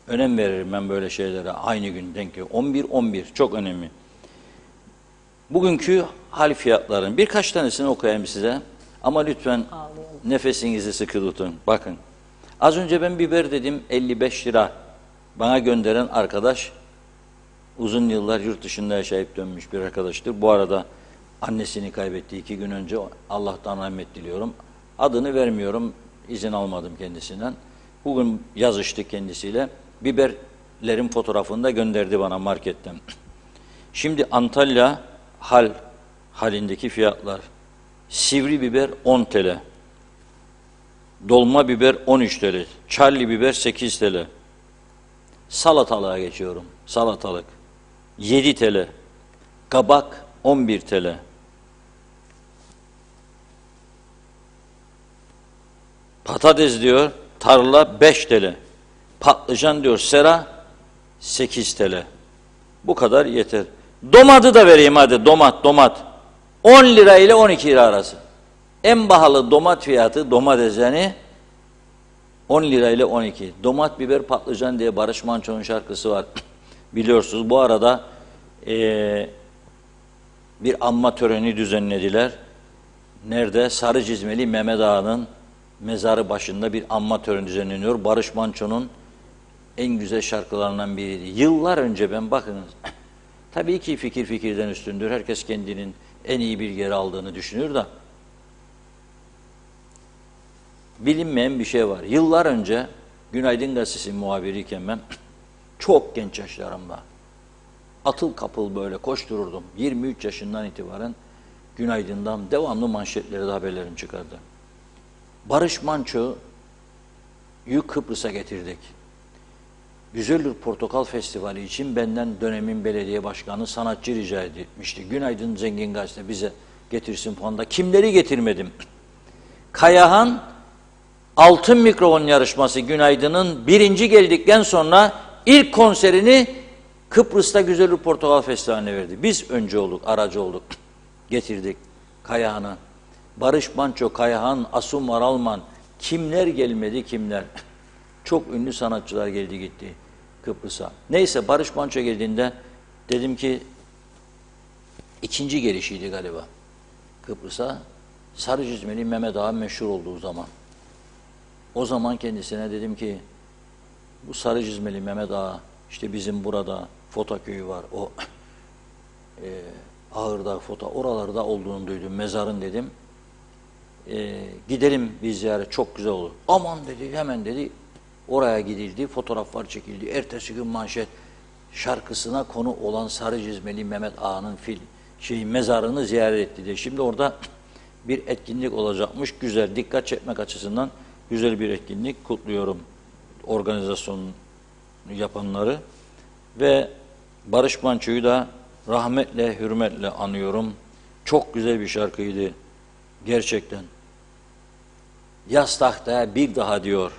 Önem veririm ben böyle şeylere, aynı gün denk geliyor. 11 çok önemli. Bugünkü hal fiyatların birkaç tanesini okuyayım size. Ama lütfen nefesinizi sıkı tutun. Bakın, az önce ben biber dedim, 55 lira. Bana gönderen arkadaş uzun yıllar yurt dışında yaşayıp dönmüş bir arkadaştır. Bu arada annesini kaybetti 2 gün önce. Allah'tan rahmet diliyorum. Adını vermiyorum, izin almadım kendisinden. Bugün yazıştık kendisiyle. Biberlerin fotoğrafını da gönderdi bana marketten. Şimdi Antalya halindeki fiyatlar. Sivri biber 10 TL. Dolma biber 13 TL. Charlie biber 8 TL. Salatalığa geçiyorum. Salatalık 7 TL. Kabak 11 TL. Patates diyor tarla 5 TL. Patlıcan diyor sera 8 TL. Bu kadar yeter. Domatı da vereyim hadi, domat. 10 lira ile 12 lira arası. En pahalı domat fiyatı, domates yani 10 lira ile 12. Domat, biber, patlıcan diye Barış Manço'nun şarkısı var. Biliyorsunuz, bu arada bir anma töreni düzenlediler. nerede? Sarı Cizmeli Mehmet Ağa'nın mezarı başında bir anma töreni düzenleniyor. Barış Manço'nun en güzel şarkılarından biriydi. Yıllar önce ben bakınız, tabii ki fikir fikirden üstündür. Herkes kendinin en iyi bir yere aldığını düşünür da bilinmeyen bir şey var. Yıllar önce Günaydın Gazetesi muhabiriyken ben çok genç yaşlarımda atıl kapıl böyle koştururdum. 23 yaşından itibaren Günaydın'dan devamlı manşetlerde haberlerim çıkardı. Barış Manço'yu Kıbrıs'a getirdik. Güzellik Portakal Festivali için benden dönemin belediye başkanı sanatçı rica etmişti. Günaydın Zengin Gazete bize getirsin falan da. Kimleri getirmedim? Kayahan Altın Mikrofon yarışması Günaydın'ın birinci geldikten sonra ilk konserini Kıbrıs'ta Güzellik Portakal Festivali'ne verdi. Biz önce olduk, aracı olduk. Getirdik Kayahan'ı. Barış Manço, Kayahan, Asum Aralman, kimler gelmedi kimler. Çok ünlü sanatçılar geldi gitti Kıbrıs'a. Neyse Barış Manço geldiğinde dedim ki ikinci gelişiydi galiba Kıbrıs'a. Sarı Cizmeli Mehmet Ağa meşhur olduğu zaman. O zaman kendisine dedim ki bu Sarı Cizmeli Mehmet Ağa işte bizim burada Fota köyü var. O Ağırdağ, Fota oralarda olduğunu duydum. Mezarın dedim. Gidelim bir ziyaret çok güzel olur. Aman dedi hemen dedi. Oraya gidildi, fotoğraflar çekildi. Ertesi gün manşet şarkısına konu olan Sarı Cizmeli Mehmet Ağa'nın mezarını ziyaret etti diye. Şimdi orada bir etkinlik olacakmış. Güzel, dikkat çekmek açısından güzel bir etkinlik. Kutluyorum organizasyonu yapanları. Ve Barış Manço'yu da rahmetle, hürmetle anıyorum. Çok güzel bir şarkıydı. Gerçekten. Yaz tahtaya bir daha diyor.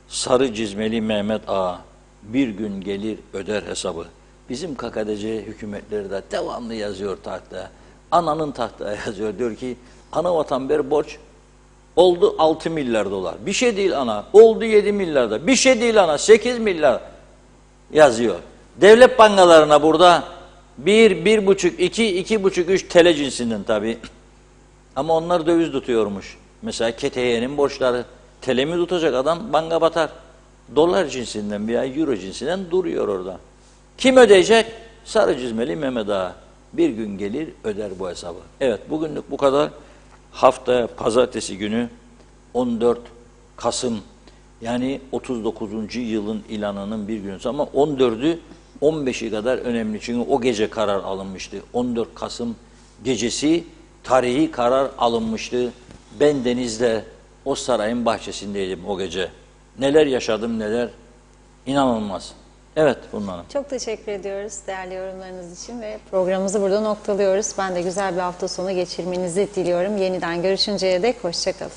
Sarı Cizmeli Mehmet Ağa bir gün gelir öder hesabı. Bizim KKTC hükümetleri de devamlı yazıyor tahtaya. Ananın tahtaya yazıyor. Diyor ki ana vatan bir borç oldu 6 milyar dolar. Bir şey değil ana. Oldu 7 milyar da. Bir şey değil ana. 8 milyar yazıyor. Devlet bankalarına burada 1, 1,5, 2, 2,5, 3 TL cinsinden tabii. Ama onlar döviz tutuyormuş. Mesela KTY'nin borçları TL mi tutacak adam? Banka batar. Dolar cinsinden veya euro cinsinden duruyor orada. Kim ödeyecek? Sarı Cizmeli Mehmet Ağa. Bir gün gelir öder bu hesabı. Evet bugünlük bu kadar. Haftaya pazartesi günü 14 Kasım yani 39. yılın ilanının bir günü ama 14'ü 15'i kadar önemli. Çünkü o gece karar alınmıştı. 14 Kasım gecesi tarihi karar alınmıştı. Ben denizde o sarayın bahçesindeydim o gece. Neler yaşadım neler inanılmaz. Evet bunların. Çok teşekkür ediyoruz değerli yorumlarınız için ve programımızı burada noktalıyoruz. Ben de güzel bir hafta sonu geçirmenizi diliyorum. Yeniden görüşünceye dek hoşça kalın.